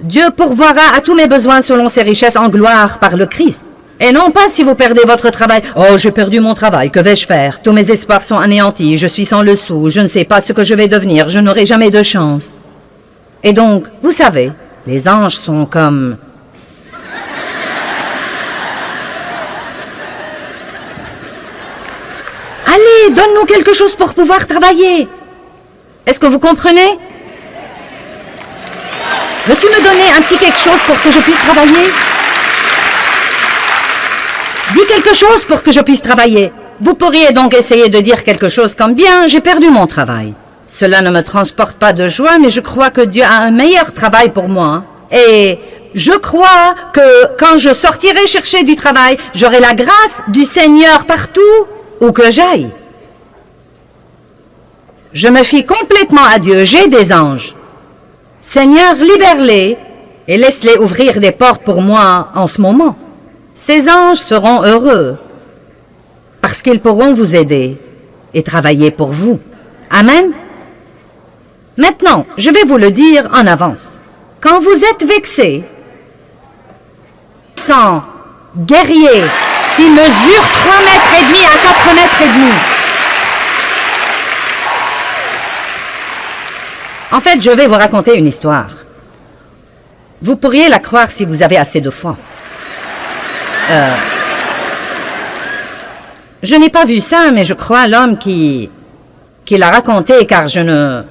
Dieu pourvoira à tous mes besoins selon ses richesses en gloire par le Christ. Et non pas si vous perdez votre travail. « Oh, j'ai perdu mon travail, que vais-je faire? Tous mes espoirs sont anéantis, je suis sans le sou, je ne sais pas ce que je vais devenir, je n'aurai jamais de chance. » Et donc, vous savez, les anges sont comme... Allez, donne-nous quelque chose pour pouvoir travailler. Est-ce que vous comprenez? Veux-tu me donner un petit quelque chose pour que je puisse travailler? Dis quelque chose pour que je puisse travailler. Vous pourriez donc essayer de dire quelque chose comme « Bien, j'ai perdu mon travail. Cela ne me transporte pas de joie, mais je crois que Dieu a un meilleur travail pour moi. Et je crois que quand je sortirai chercher du travail, j'aurai la grâce du Seigneur partout où que j'aille. Je me fie complètement à Dieu, j'ai des anges. Seigneur, libère-les et laisse-les ouvrir des portes pour moi en ce moment. Ces anges seront heureux parce qu'ils pourront vous aider et travailler pour vous. Amen. Maintenant, je vais vous le dire en avance. Quand vous êtes vexé, sans guerrier qui mesure 3,5 mètres à 4,5 mètres. En fait, je vais vous raconter une histoire. Vous pourriez la croire si vous avez assez de foi. Je n'ai pas vu ça, mais je crois l'homme qui qu'il a raconté car je ne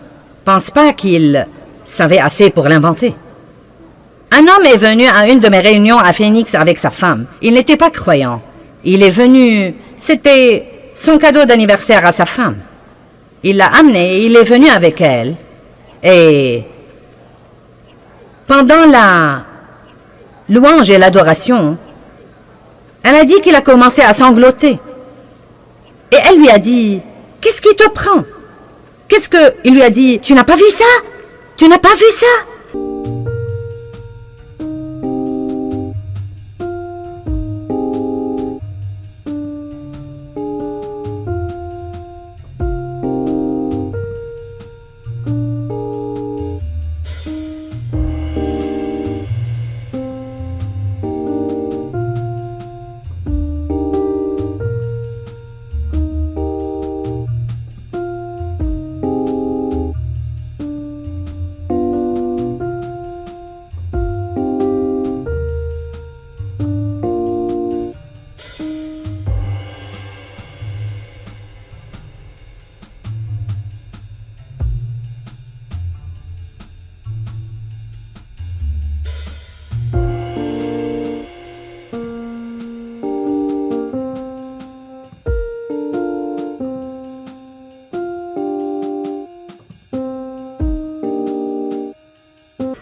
pense pas qu'il savait assez pour l'inventer. Un homme est venu à une de mes réunions à Phoenix avec sa femme. Il n'était pas croyant. Il est venu, c'était son cadeau d'anniversaire à sa femme. Il l'a amené, il est venu avec elle. Et pendant la louange et l'adoration, elle a dit qu'il a commencé à sangloter. Et elle lui a dit, « Qu'est-ce qui te prend? » Il lui a dit, « Tu n'as pas vu ça? Tu n'as pas vu ça? »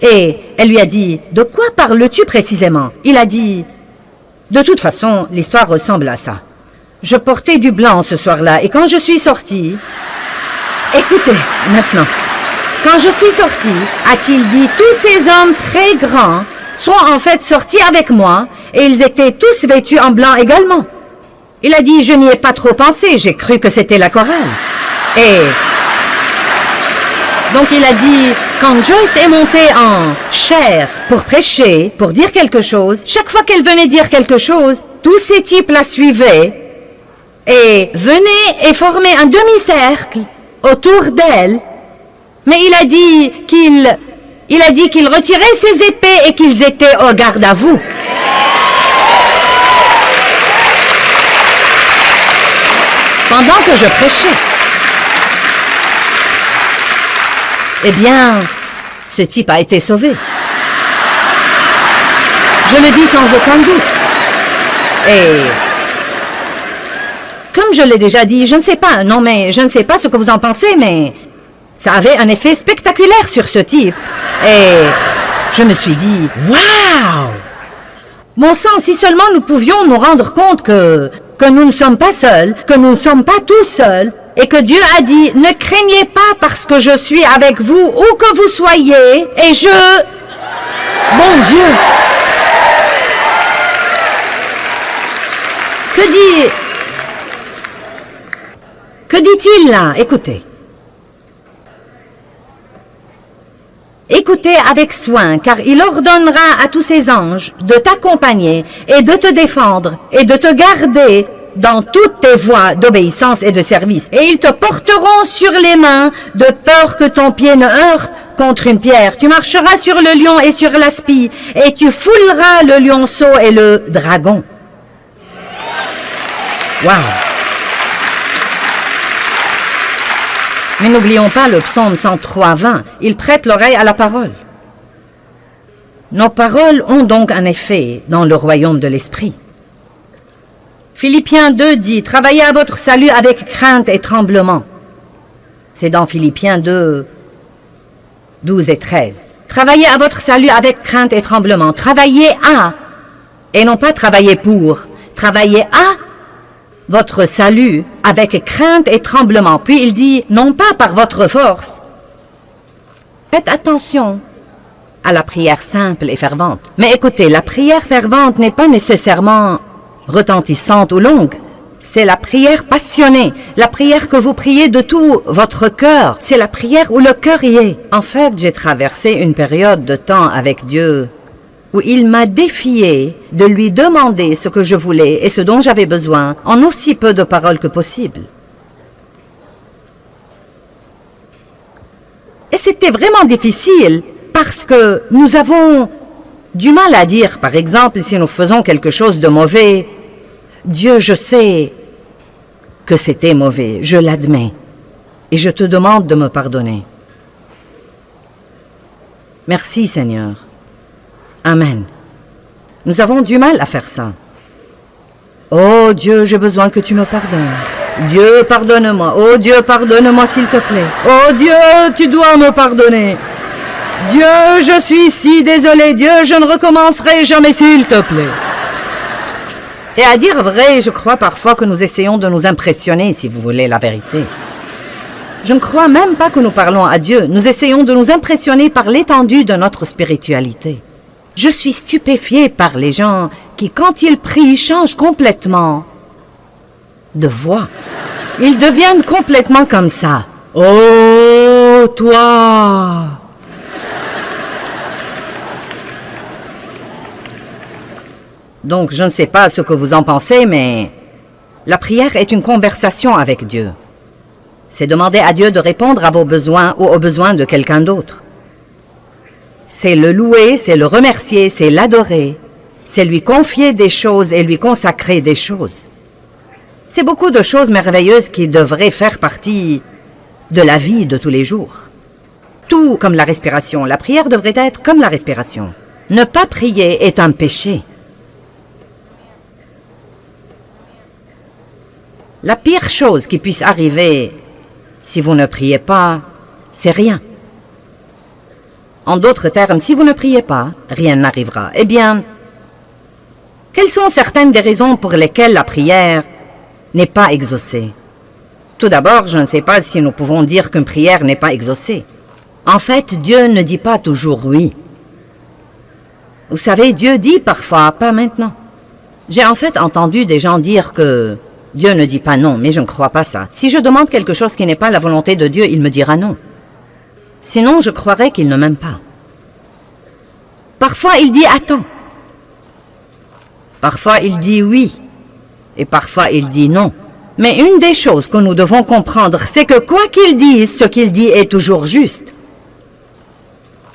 Et elle lui a dit, « De quoi parles-tu précisément ?» Il a dit, « De toute façon, l'histoire ressemble à ça. Je portais du blanc ce soir-là et quand je suis sortie... » Écoutez, maintenant. Quand je suis sortie, a-t-il dit, tous ces hommes très grands sont en fait sortis avec moi et ils étaient tous vêtus en blanc également. Il a dit, je n'y ai pas trop pensé, j'ai cru que c'était la chorale. Et donc il a dit, quand Joyce est montée en chair pour prêcher, pour dire quelque chose, chaque fois qu'elle venait dire quelque chose, tous ces types la suivaient et venaient et formaient un demi-cercle autour d'elle. Mais il a dit qu'il retirait ses épées et qu'ils étaient au garde à vous. Pendant que je prêchais. Eh bien, ce type a été sauvé. Je le dis sans aucun doute. Et comme je l'ai déjà dit, je ne sais pas, non mais je ne sais pas ce que vous en pensez, mais ça avait un effet spectaculaire sur ce type. Et je me suis dit, waouh! Bon sang, si seulement nous pouvions nous rendre compte que nous ne sommes pas seuls, que nous ne sommes pas tous seuls, et que Dieu a dit, ne craignez pas parce que je suis avec vous, où que vous soyez, et je... Bon Dieu! Que dit-il là? Écoutez. Écoutez avec soin, car il ordonnera à tous ses anges de t'accompagner et de te défendre et de te garder dans toutes tes voies d'obéissance et de service. Et ils te porteront sur les mains de peur que ton pied ne heurte contre une pierre. Tu marcheras sur le lion et sur l'aspi et tu fouleras le lionceau et le dragon. Wow! Mais n'oublions pas le psaume 103:20. Il prête l'oreille à la parole. Nos paroles ont donc un effet dans le royaume de l'esprit. Philippiens 2 dit, travaillez à votre salut avec crainte et tremblement. C'est dans Philippiens 2, 12 et 13. Travaillez à votre salut avec crainte et tremblement. Travaillez à, et non pas travailler pour. Travaillez à votre salut avec crainte et tremblement. Puis il dit, non pas par votre force. Faites attention à la prière simple et fervente. Mais écoutez, la prière fervente n'est pas nécessairement retentissante ou longue. C'est la prière passionnée, la prière que vous priez de tout votre cœur. C'est la prière où le cœur y est. En fait, j'ai traversé une période de temps avec Dieu où il m'a défié de lui demander ce que je voulais et ce dont j'avais besoin en aussi peu de paroles que possible. Et c'était vraiment difficile parce que nous avons du mal à dire, par exemple, si nous faisons quelque chose de mauvais, Dieu, je sais que c'était mauvais, je l'admets. et je te demande de me pardonner. Merci, Seigneur. Amen. Nous avons du mal à faire ça. Oh Dieu, j'ai besoin que tu me pardonnes. Dieu, pardonne-moi. Oh Dieu, pardonne-moi s'il te plaît. Oh Dieu, tu dois me pardonner. Dieu, je suis si désolé. Dieu, je ne recommencerai jamais s'il te plaît. Et à dire vrai, je crois parfois que nous essayons de nous impressionner, si vous voulez la vérité. Je ne crois même pas que nous parlons à Dieu. Nous essayons de nous impressionner par l'étendue de notre spiritualité. Je suis stupéfiée par les gens qui, quand ils prient, changent complètement de voix. Ils deviennent complètement comme ça. Oh, toi! Donc, je ne sais pas ce que vous en pensez, mais la prière est une conversation avec Dieu. C'est demander à Dieu de répondre à vos besoins ou aux besoins de quelqu'un d'autre. C'est le louer, c'est le remercier, c'est l'adorer. C'est lui confier des choses et lui consacrer des choses. C'est beaucoup de choses merveilleuses qui devraient faire partie de la vie de tous les jours. Tout comme la respiration. La prière devrait être comme la respiration. Ne pas prier est un péché. La pire chose qui puisse arriver si vous ne priez pas, c'est rien. En d'autres termes, si vous ne priez pas, rien n'arrivera. Eh bien, quelles sont certaines des raisons pour lesquelles la prière n'est pas exaucée? Tout d'abord, je ne sais pas si nous pouvons dire qu'une prière n'est pas exaucée. En fait, Dieu ne dit pas toujours oui. Vous savez, Dieu dit parfois, pas maintenant. J'ai en fait entendu des gens dire que Dieu ne dit pas non, mais je ne crois pas ça. Si je demande quelque chose qui n'est pas la volonté de Dieu, il me dira non. Sinon, je croirais qu'il ne m'aime pas. Parfois, il dit attends. Parfois, il dit oui. Et parfois, il dit non. Mais une des choses que nous devons comprendre, c'est que quoi qu'il dise, ce qu'il dit est toujours juste.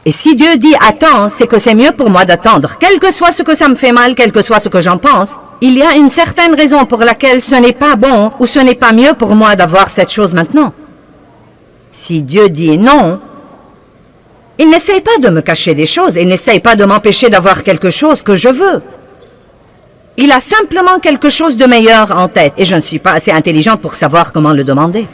Et si Dieu dit attends, c'est que c'est mieux pour moi d'attendre. Quel que soit ce que ça me fait mal, quel que soit ce que j'en pense, il y a une certaine raison pour laquelle ce n'est pas bon ou ce n'est pas mieux pour moi d'avoir cette chose maintenant. Si Dieu dit non, il n'essaye pas de me cacher des choses, il n'essaye pas de m'empêcher d'avoir quelque chose que je veux. Il a simplement quelque chose de meilleur en tête et je ne suis pas assez intelligente pour savoir comment le demander.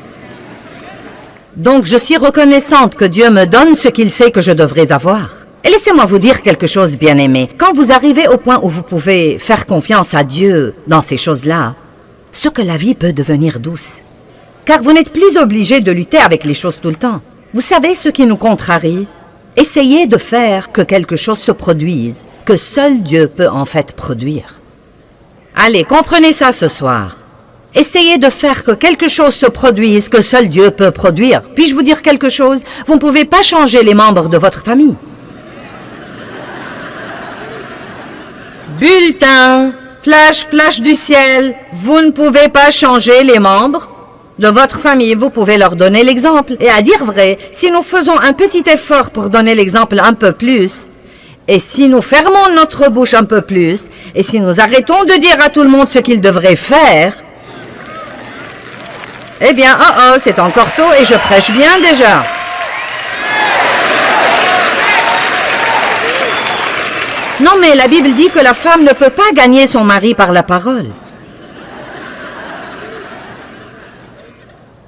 Donc je suis reconnaissante que Dieu me donne ce qu'il sait que je devrais avoir. Et laissez-moi vous dire quelque chose, bien-aimé. Quand vous arrivez au point où vous pouvez faire confiance à Dieu dans ces choses-là, ce que la vie peut devenir douce. Car vous n'êtes plus obligé de lutter avec les choses tout le temps. Vous savez ce qui nous contrarie? Essayez de faire que quelque chose se produise, que seul Dieu peut en fait produire. Allez, comprenez ça ce soir. Essayez de faire que quelque chose se produise que seul Dieu peut produire. Puis-je vous dire quelque chose? Vous ne pouvez pas changer les membres de votre famille. Bulletin, flash, flash du ciel. Vous ne pouvez pas changer les membres de votre famille. Vous pouvez leur donner l'exemple. Et à dire vrai, si nous faisons un petit effort pour donner l'exemple un peu plus, et si nous fermons notre bouche un peu plus, et si nous arrêtons de dire à tout le monde ce qu'ils devraient faire, eh bien, c'est encore tôt et je prêche bien déjà. Non, mais la Bible dit que la femme ne peut pas gagner son mari par la parole.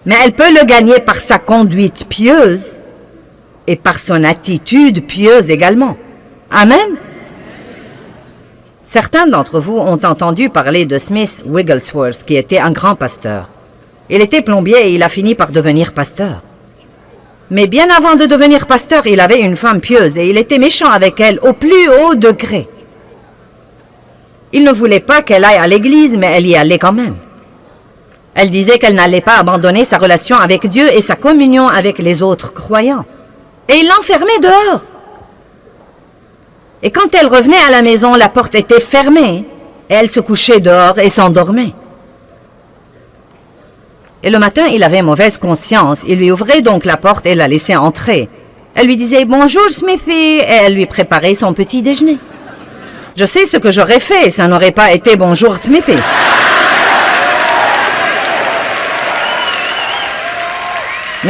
Mais elle peut le gagner par sa conduite pieuse et par son attitude pieuse également. Amen. Certains d'entre vous ont entendu parler de Smith Wigglesworth, qui était un grand pasteur. Il était plombier et il a fini par devenir pasteur. Mais bien avant de devenir pasteur, il avait une femme pieuse et il était méchant avec elle au plus haut degré. Il ne voulait pas qu'elle aille à l'église, mais elle y allait quand même. Elle disait qu'elle n'allait pas abandonner sa relation avec Dieu et sa communion avec les autres croyants. Et il l'enfermait dehors. Et quand elle revenait à la maison, la porte était fermée et elle se couchait dehors et s'endormait. Et le matin, il avait mauvaise conscience. Il lui ouvrait donc la porte et la laissait entrer. Elle lui disait « Bonjour, Smithy » et elle lui préparait son petit déjeuner. Je sais ce que j'aurais fait, ça n'aurait pas été « Bonjour, Smithy ».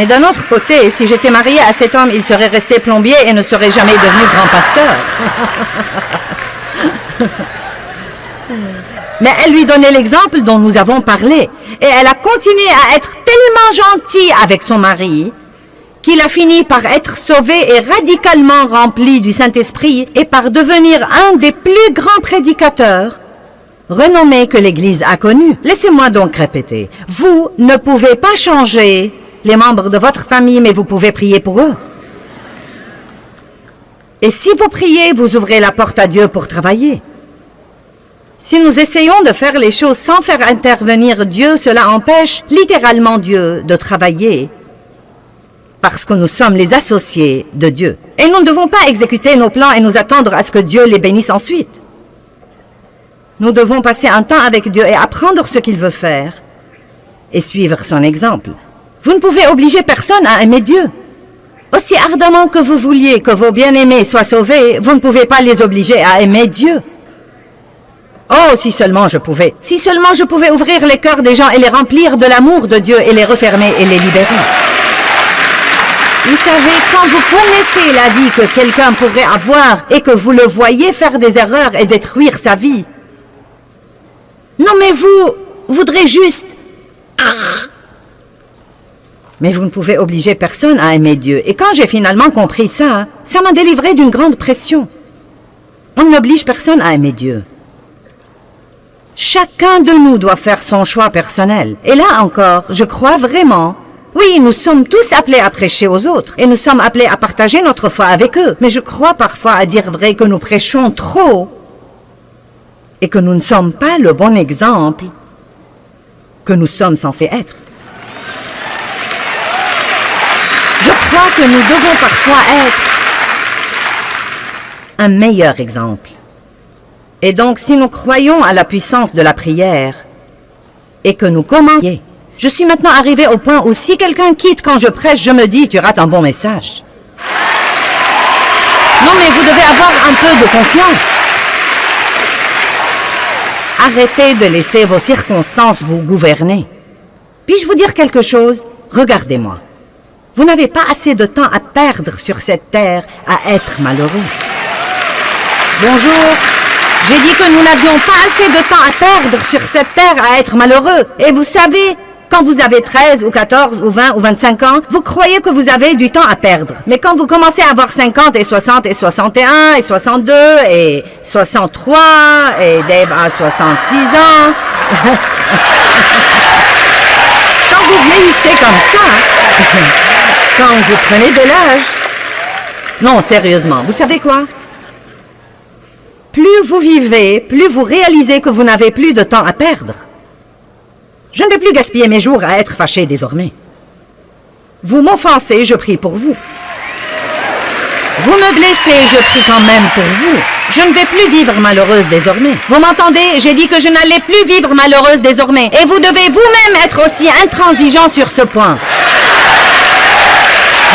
Mais d'un autre côté, si j'étais mariée à cet homme, il serait resté plombier et ne serait jamais devenu grand pasteur. Mais elle lui donnait l'exemple dont nous avons parlé. Et elle a continué à être tellement gentille avec son mari qu'il a fini par être sauvé et radicalement rempli du Saint-Esprit et par devenir un des plus grands prédicateurs renommés que l'Église a connus. Laissez-moi donc répéter. Vous ne pouvez pas changer les membres de votre famille, mais vous pouvez prier pour eux. Et si vous priez, vous ouvrez la porte à Dieu pour travailler. Si nous essayons de faire les choses sans faire intervenir Dieu, cela empêche littéralement Dieu de travailler parce que nous sommes les associés de Dieu. Et nous ne devons pas exécuter nos plans et nous attendre à ce que Dieu les bénisse ensuite. Nous devons passer un temps avec Dieu et apprendre ce qu'il veut faire et suivre son exemple. Vous ne pouvez obliger personne à aimer Dieu. Aussi ardemment que vous vouliez que vos bien-aimés soient sauvés, vous ne pouvez pas les obliger à aimer Dieu. Oh, si seulement je pouvais. Si seulement je pouvais ouvrir les cœurs des gens et les remplir de l'amour de Dieu et les refermer et les libérer. Vous savez, quand vous connaissez la vie que quelqu'un pourrait avoir et que vous le voyez faire des erreurs et détruire sa vie, non mais vous voudrez juste... Mais vous ne pouvez obliger personne à aimer Dieu. Et quand j'ai finalement compris ça, ça m'a délivré d'une grande pression. On n'oblige personne à aimer Dieu. Chacun de nous doit faire son choix personnel. Et là encore, je crois vraiment... Oui, nous sommes tous appelés à prêcher aux autres. Et nous sommes appelés à partager notre foi avec eux. Mais je crois parfois, à dire vrai, que nous prêchons trop. Et que nous ne sommes pas le bon exemple que nous sommes censés être. Je crois que nous devons parfois être un meilleur exemple. Et donc, si nous croyons à la puissance de la prière et que nous commençons... Je suis maintenant arrivé au point où si quelqu'un quitte quand je prêche, je me dis, tu rates un bon message. Non, mais vous devez avoir un peu de confiance. Arrêtez de laisser vos circonstances vous gouverner. Puis-je vous dire quelque chose? Regardez-moi. Vous n'avez pas assez de temps à perdre sur cette terre à être malheureux. Bonjour. J'ai dit que nous n'avions pas assez de temps à perdre sur cette terre à être malheureux. Et vous savez, quand vous avez 13 ou 14 ou 20 ou 25 ans, vous croyez que vous avez du temps à perdre. Mais quand vous commencez à avoir 50 et 60 et 61 et 62 et 63 et Dave a 66 ans... Quand vous vieillissez comme ça, quand vous prenez de l'âge... Non, sérieusement, vous savez quoi? Plus vous vivez, plus vous réalisez que vous n'avez plus de temps à perdre. Je ne vais plus gaspiller mes jours à être fâché désormais. Vous m'offensez, je prie pour vous. Vous me blessez, je prie quand même pour vous. Je ne vais plus vivre malheureuse désormais. Vous m'entendez? J'ai dit que je n'allais plus vivre malheureuse désormais. Et vous devez vous-même être aussi intransigeant sur ce point.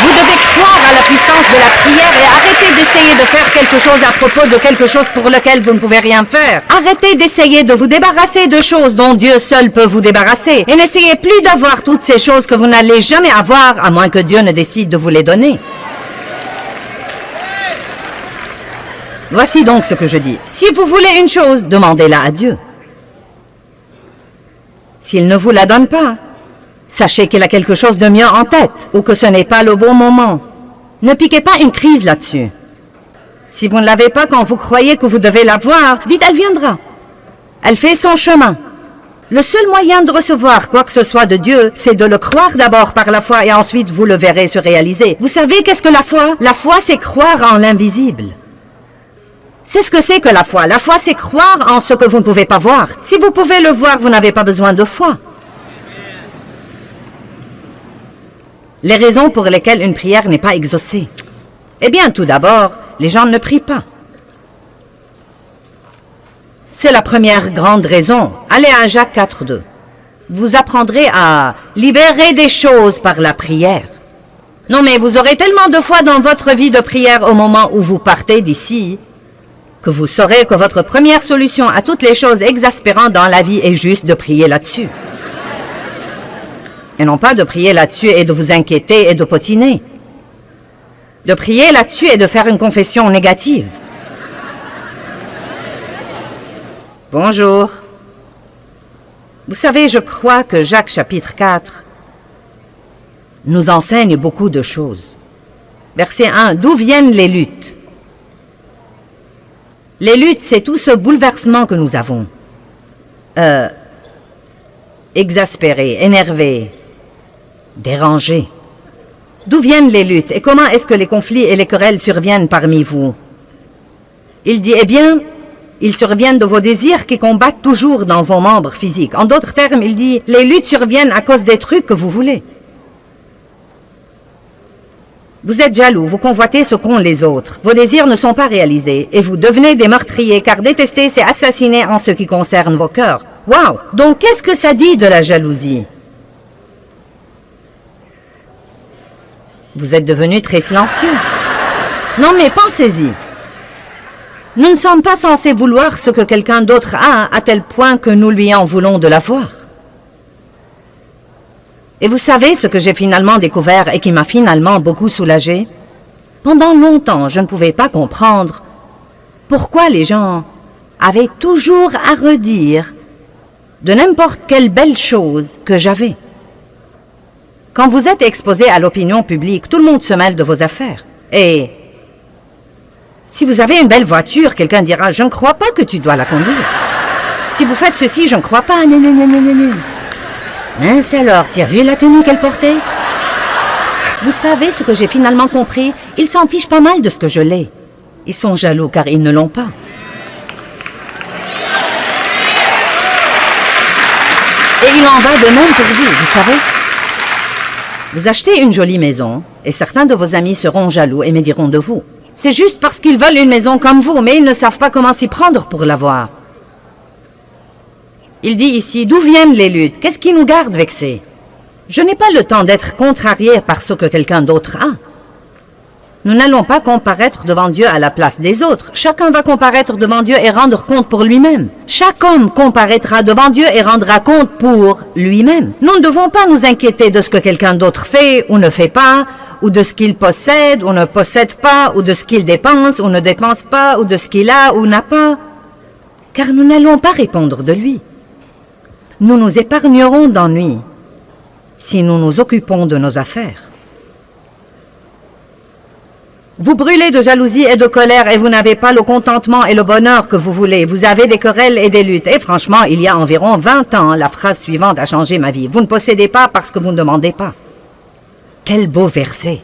Vous devez croire à la puissance de la prière et arrêter d'essayer de faire quelque chose à propos de quelque chose pour lequel vous ne pouvez rien faire. Arrêtez d'essayer de vous débarrasser de choses dont Dieu seul peut vous débarrasser. Et n'essayez plus d'avoir toutes ces choses que vous n'allez jamais avoir, à moins que Dieu ne décide de vous les donner. Voici donc ce que je dis. Si vous voulez une chose, demandez-la à Dieu. S'il ne vous la donne pas, sachez qu'il a quelque chose de mieux en tête, ou que ce n'est pas le bon moment. Ne piquez pas une crise là-dessus. Si vous ne l'avez pas quand vous croyez que vous devez l'avoir, dites « elle viendra ». Elle fait son chemin. Le seul moyen de recevoir quoi que ce soit de Dieu, c'est de le croire d'abord par la foi et ensuite vous le verrez se réaliser. Vous savez qu'est-ce que la foi? La foi, c'est croire en l'invisible. C'est ce que c'est que la foi. La foi, c'est croire en ce que vous ne pouvez pas voir. Si vous pouvez le voir, vous n'avez pas besoin de foi. Les raisons pour lesquelles une prière n'est pas exaucée. Eh bien, tout d'abord, les gens ne prient pas. C'est la première grande raison. Allez à Jacques 4:2. Vous apprendrez à libérer des choses par la prière. Non, mais vous aurez tellement de foi dans votre vie de prière au moment où vous partez d'ici que vous saurez que votre première solution à toutes les choses exaspérantes dans la vie est juste de prier là-dessus. Et non pas de prier là-dessus et de vous inquiéter et de potiner. De prier là-dessus et de faire une confession négative. Bonjour. Vous savez, je crois que Jacques chapitre 4 nous enseigne beaucoup de choses. Verset 1, d'où viennent les luttes? Les luttes, c'est tout ce bouleversement que nous avons. Exaspéré, énervé, dérangé. D'où viennent les luttes et comment est-ce que les conflits et les querelles surviennent parmi vous? Il dit, eh bien, ils surviennent de vos désirs qui combattent toujours dans vos membres physiques. En d'autres termes, il dit, les luttes surviennent à cause des trucs que vous voulez. Vous êtes jaloux, vous convoitez ce qu'ont les autres. Vos désirs ne sont pas réalisés et vous devenez des meurtriers car détester, c'est assassiner en ce qui concerne vos cœurs. Waouh! Donc, qu'est-ce que ça dit de la jalousie? Vous êtes devenu très silencieux. Non, mais pensez-y. Nous ne sommes pas censés vouloir ce que quelqu'un d'autre a à tel point que nous lui en voulons de l'avoir. Et vous savez ce que j'ai finalement découvert et qui m'a finalement beaucoup soulagé? Pendant longtemps, je ne pouvais pas comprendre pourquoi les gens avaient toujours à redire de n'importe quelle belle chose que j'avais. Quand vous êtes exposé à l'opinion publique, tout le monde se mêle de vos affaires. Et si vous avez une belle voiture, quelqu'un dira « Je ne crois pas que tu dois la conduire. » Si vous faites ceci, je ne crois pas. Mince alors, tu as vu la tenue qu'elle portait? Vous savez ce que j'ai finalement compris? Ils s'en fichent pas mal de ce que je l'ai. Ils sont jaloux car ils ne l'ont pas. Et il en va de même pour vous, vous savez. Vous achetez une jolie maison et certains de vos amis seront jaloux et me diront de vous. C'est juste parce qu'ils veulent une maison comme vous, mais ils ne savent pas comment s'y prendre pour l'avoir. Il dit ici, d'où viennent les luttes? Qu'est-ce qui nous garde vexés? Je n'ai pas le temps d'être contrarié par ce que quelqu'un d'autre a. Nous n'allons pas comparaître devant Dieu à la place des autres. Chacun va comparaître devant Dieu et rendre compte pour lui-même. Chaque homme comparaîtra devant Dieu et rendra compte pour lui-même. Nous ne devons pas nous inquiéter de ce que quelqu'un d'autre fait ou ne fait pas, ou de ce qu'il possède ou ne possède pas, ou de ce qu'il dépense ou ne dépense pas, ou de ce qu'il a ou n'a pas. Car nous n'allons pas répondre de lui. Nous nous épargnerons d'ennui si nous nous occupons de nos affaires. Vous brûlez de jalousie et de colère et vous n'avez pas le contentement et le bonheur que vous voulez. Vous avez des querelles et des luttes. Et franchement, il y a environ 20 ans, la phrase suivante a changé ma vie. Vous ne possédez pas parce que vous ne demandez pas. Quel beau verset.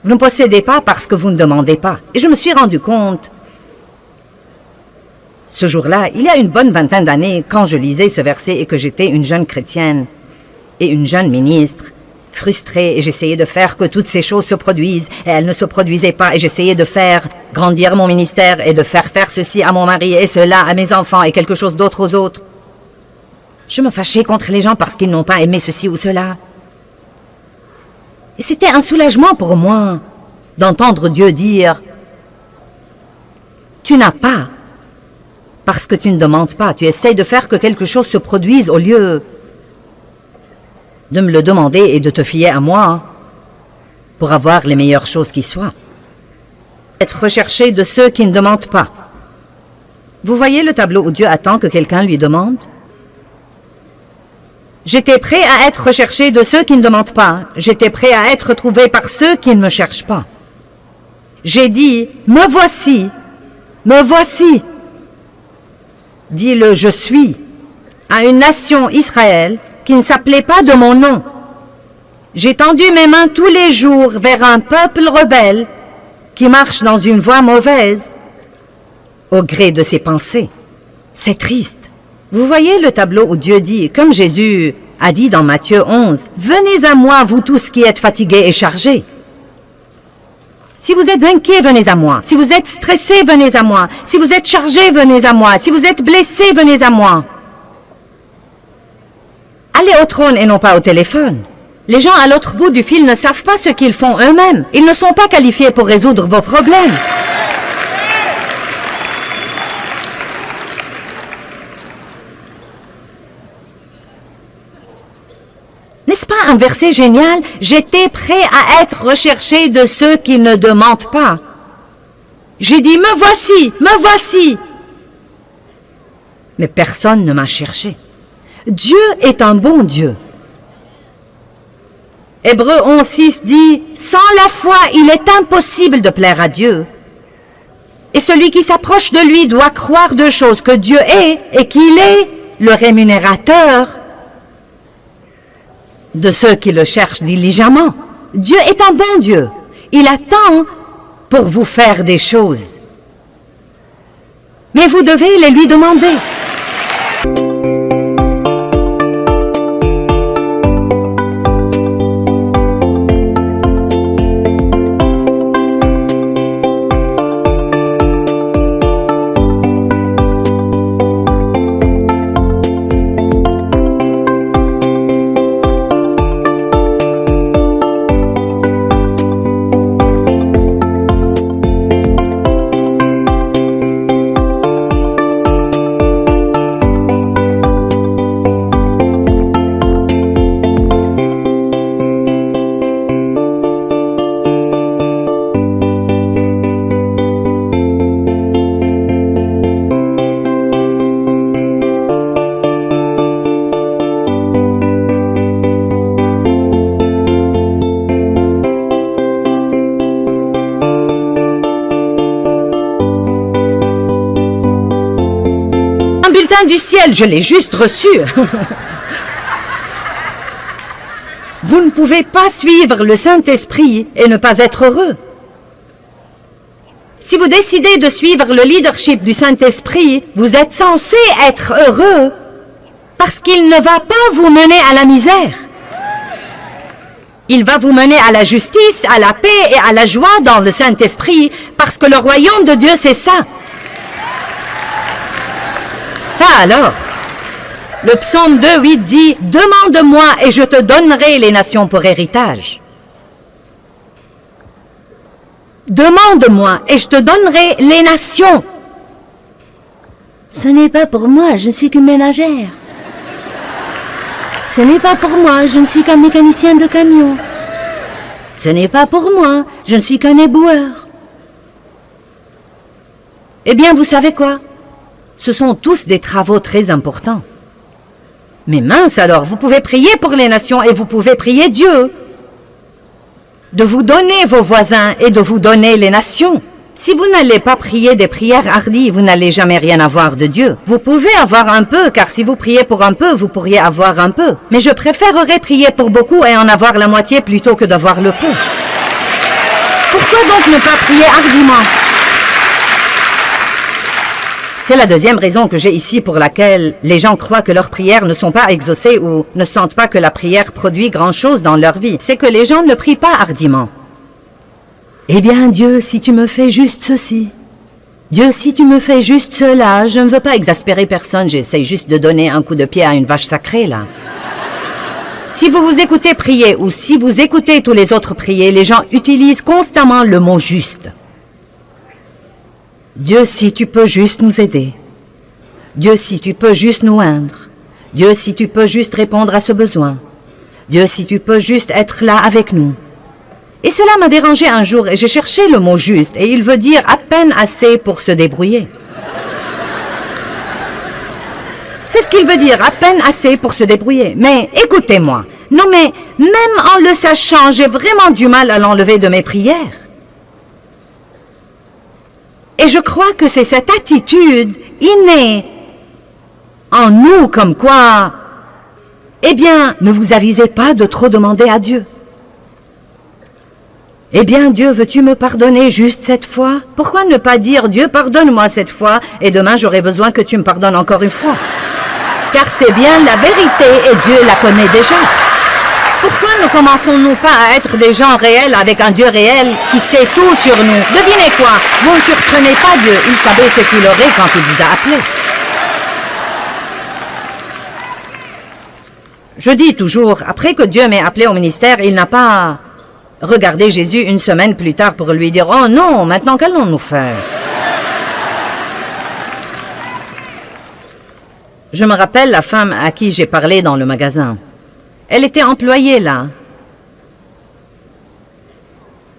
Vous ne possédez pas parce que vous ne demandez pas. Et je me suis rendu compte, ce jour-là, il y a une bonne vingtaine d'années, quand je lisais ce verset et que j'étais une jeune chrétienne et une jeune ministre, frustrée, et j'essayais de faire que toutes ces choses se produisent, et elles ne se produisaient pas, et j'essayais de faire grandir mon ministère, et de faire ceci à mon mari, et cela à mes enfants, et quelque chose d'autre aux autres. Je me fâchais contre les gens parce qu'ils n'ont pas aimé ceci ou cela. Et c'était un soulagement pour moi d'entendre Dieu dire « Tu n'as pas, parce que tu ne demandes pas, tu essayes de faire que quelque chose se produise au lieu de me le demander et de te fier à moi pour avoir les meilleures choses qui soient. » Être recherché de ceux qui ne demandent pas. Vous voyez le tableau où Dieu attend que quelqu'un lui demande? J'étais prêt à être recherché de ceux qui ne demandent pas. J'étais prêt à être trouvé par ceux qui ne me cherchent pas. J'ai dit, me voici, dit le je suis à une nation Israël qui ne s'appelait pas de mon nom. J'ai tendu mes mains tous les jours vers un peuple rebelle qui marche dans une voie mauvaise au gré de ses pensées. C'est triste. Vous voyez le tableau où Dieu dit, comme Jésus a dit dans Matthieu 11, « Venez à moi, vous tous qui êtes fatigués et chargés. » Si vous êtes inquiets, venez à moi. Si vous êtes stressés, venez à moi. Si vous êtes chargés, venez à moi. Si vous êtes blessés, venez à moi. Allez au trône et non pas au téléphone. Les gens à l'autre bout du fil ne savent pas ce qu'ils font eux-mêmes. Ils ne sont pas qualifiés pour résoudre vos problèmes. N'est-ce pas un verset génial? J'étais prêt à être recherché de ceux qui ne demandent pas. J'ai dit, me voici, me voici. Mais personne ne m'a cherché. Dieu est un bon Dieu. Hébreux 11:6 dit, sans la foi, il est impossible de plaire à Dieu. Et celui qui s'approche de lui doit croire deux choses, que Dieu est et qu'il est le rémunérateur de ceux qui le cherchent diligemment. Dieu est un bon Dieu. Il attend pour vous faire des choses. Mais vous devez les lui demander. Du ciel, je l'ai juste reçu. Vous ne pouvez pas suivre le Saint-Esprit et ne pas être heureux. Si vous décidez de suivre le leadership du Saint-Esprit, vous êtes censé être heureux parce qu'il ne va pas vous mener à la misère. Il va vous mener à la justice, à la paix et à la joie dans le Saint-Esprit parce que le royaume de Dieu, c'est ça. Ça alors, le psaume 2:8 dit « Demande-moi et je te donnerai les nations pour héritage. » Demande-moi et je te donnerai les nations. Ce n'est pas pour moi, je ne suis qu'une ménagère. Ce n'est pas pour moi, je ne suis qu'un mécanicien de camion. Ce n'est pas pour moi, je ne suis qu'un éboueur. Eh bien, vous savez quoi? Ce sont tous des travaux très importants. Mais mince alors, vous pouvez prier pour les nations et vous pouvez prier Dieu de vous donner vos voisins et de vous donner les nations. Si vous n'allez pas prier des prières hardies, vous n'allez jamais rien avoir de Dieu. Vous pouvez avoir un peu, car si vous priez pour un peu, vous pourriez avoir un peu. Mais je préférerais prier pour beaucoup et en avoir la moitié plutôt que d'avoir le peu. Pourquoi donc ne pas prier hardiment? C'est la deuxième raison que j'ai ici pour laquelle les gens croient que leurs prières ne sont pas exaucées ou ne sentent pas que la prière produit grand-chose dans leur vie. C'est que les gens ne prient pas hardiment. Eh bien, Dieu, si tu me fais juste ceci. Dieu, si tu me fais juste cela. Je ne veux pas exaspérer personne, j'essaie juste de donner un coup de pied à une vache sacrée, là. Si vous vous écoutez prier ou si vous écoutez tous les autres prier, les gens utilisent constamment le mot « juste ». Dieu, si tu peux juste nous aider. Dieu, si tu peux juste nous oindre. Dieu, si tu peux juste répondre à ce besoin. Dieu, si tu peux juste être là avec nous. Et cela m'a dérangé un jour et j'ai cherché le mot juste et il veut dire à peine assez pour se débrouiller. C'est ce qu'il veut dire, à peine assez pour se débrouiller. Mais écoutez-moi, non mais même en le sachant, j'ai vraiment du mal à l'enlever de mes prières. Et je crois que c'est cette attitude innée en nous comme quoi, eh bien, ne vous avisez pas de trop demander à Dieu. Eh bien, Dieu, veux-tu me pardonner juste cette fois? Pourquoi ne pas dire, Dieu, pardonne-moi cette fois, et demain j'aurai besoin que tu me pardonnes encore une fois? Car c'est bien la vérité, et Dieu la connaît déjà. Pourquoi ne commençons-nous pas à être des gens réels avec un Dieu réel qui sait tout sur nous? Devinez quoi? Vous ne surprenez pas Dieu, il savait ce qu'il aurait quand il vous a appelé. Je dis toujours, après que Dieu m'ait appelé au ministère, il n'a pas regardé Jésus une semaine plus tard pour lui dire « Oh non, maintenant qu'allons-nous faire ?» Je me rappelle la femme à qui j'ai parlé dans le magasin. Elle était employée là.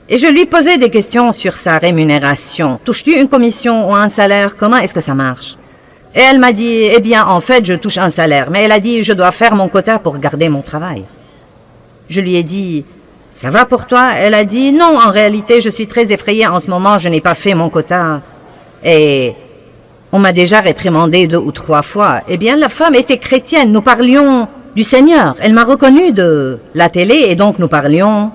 Et je lui posais des questions sur sa rémunération. Touches-tu une commission ou un salaire? Comment est-ce que ça marche? Et elle m'a dit, eh bien, en fait, je touche un salaire. Mais elle a dit, je dois faire mon quota pour garder mon travail. Je lui ai dit, ça va pour toi? Elle a dit, non, en réalité, je suis très effrayée en ce moment, je n'ai pas fait mon quota. Et on m'a déjà réprimandé 2 ou 3 fois. Eh bien, la femme était chrétienne, nous parlions du Seigneur. Elle m'a reconnue de la télé et donc nous parlions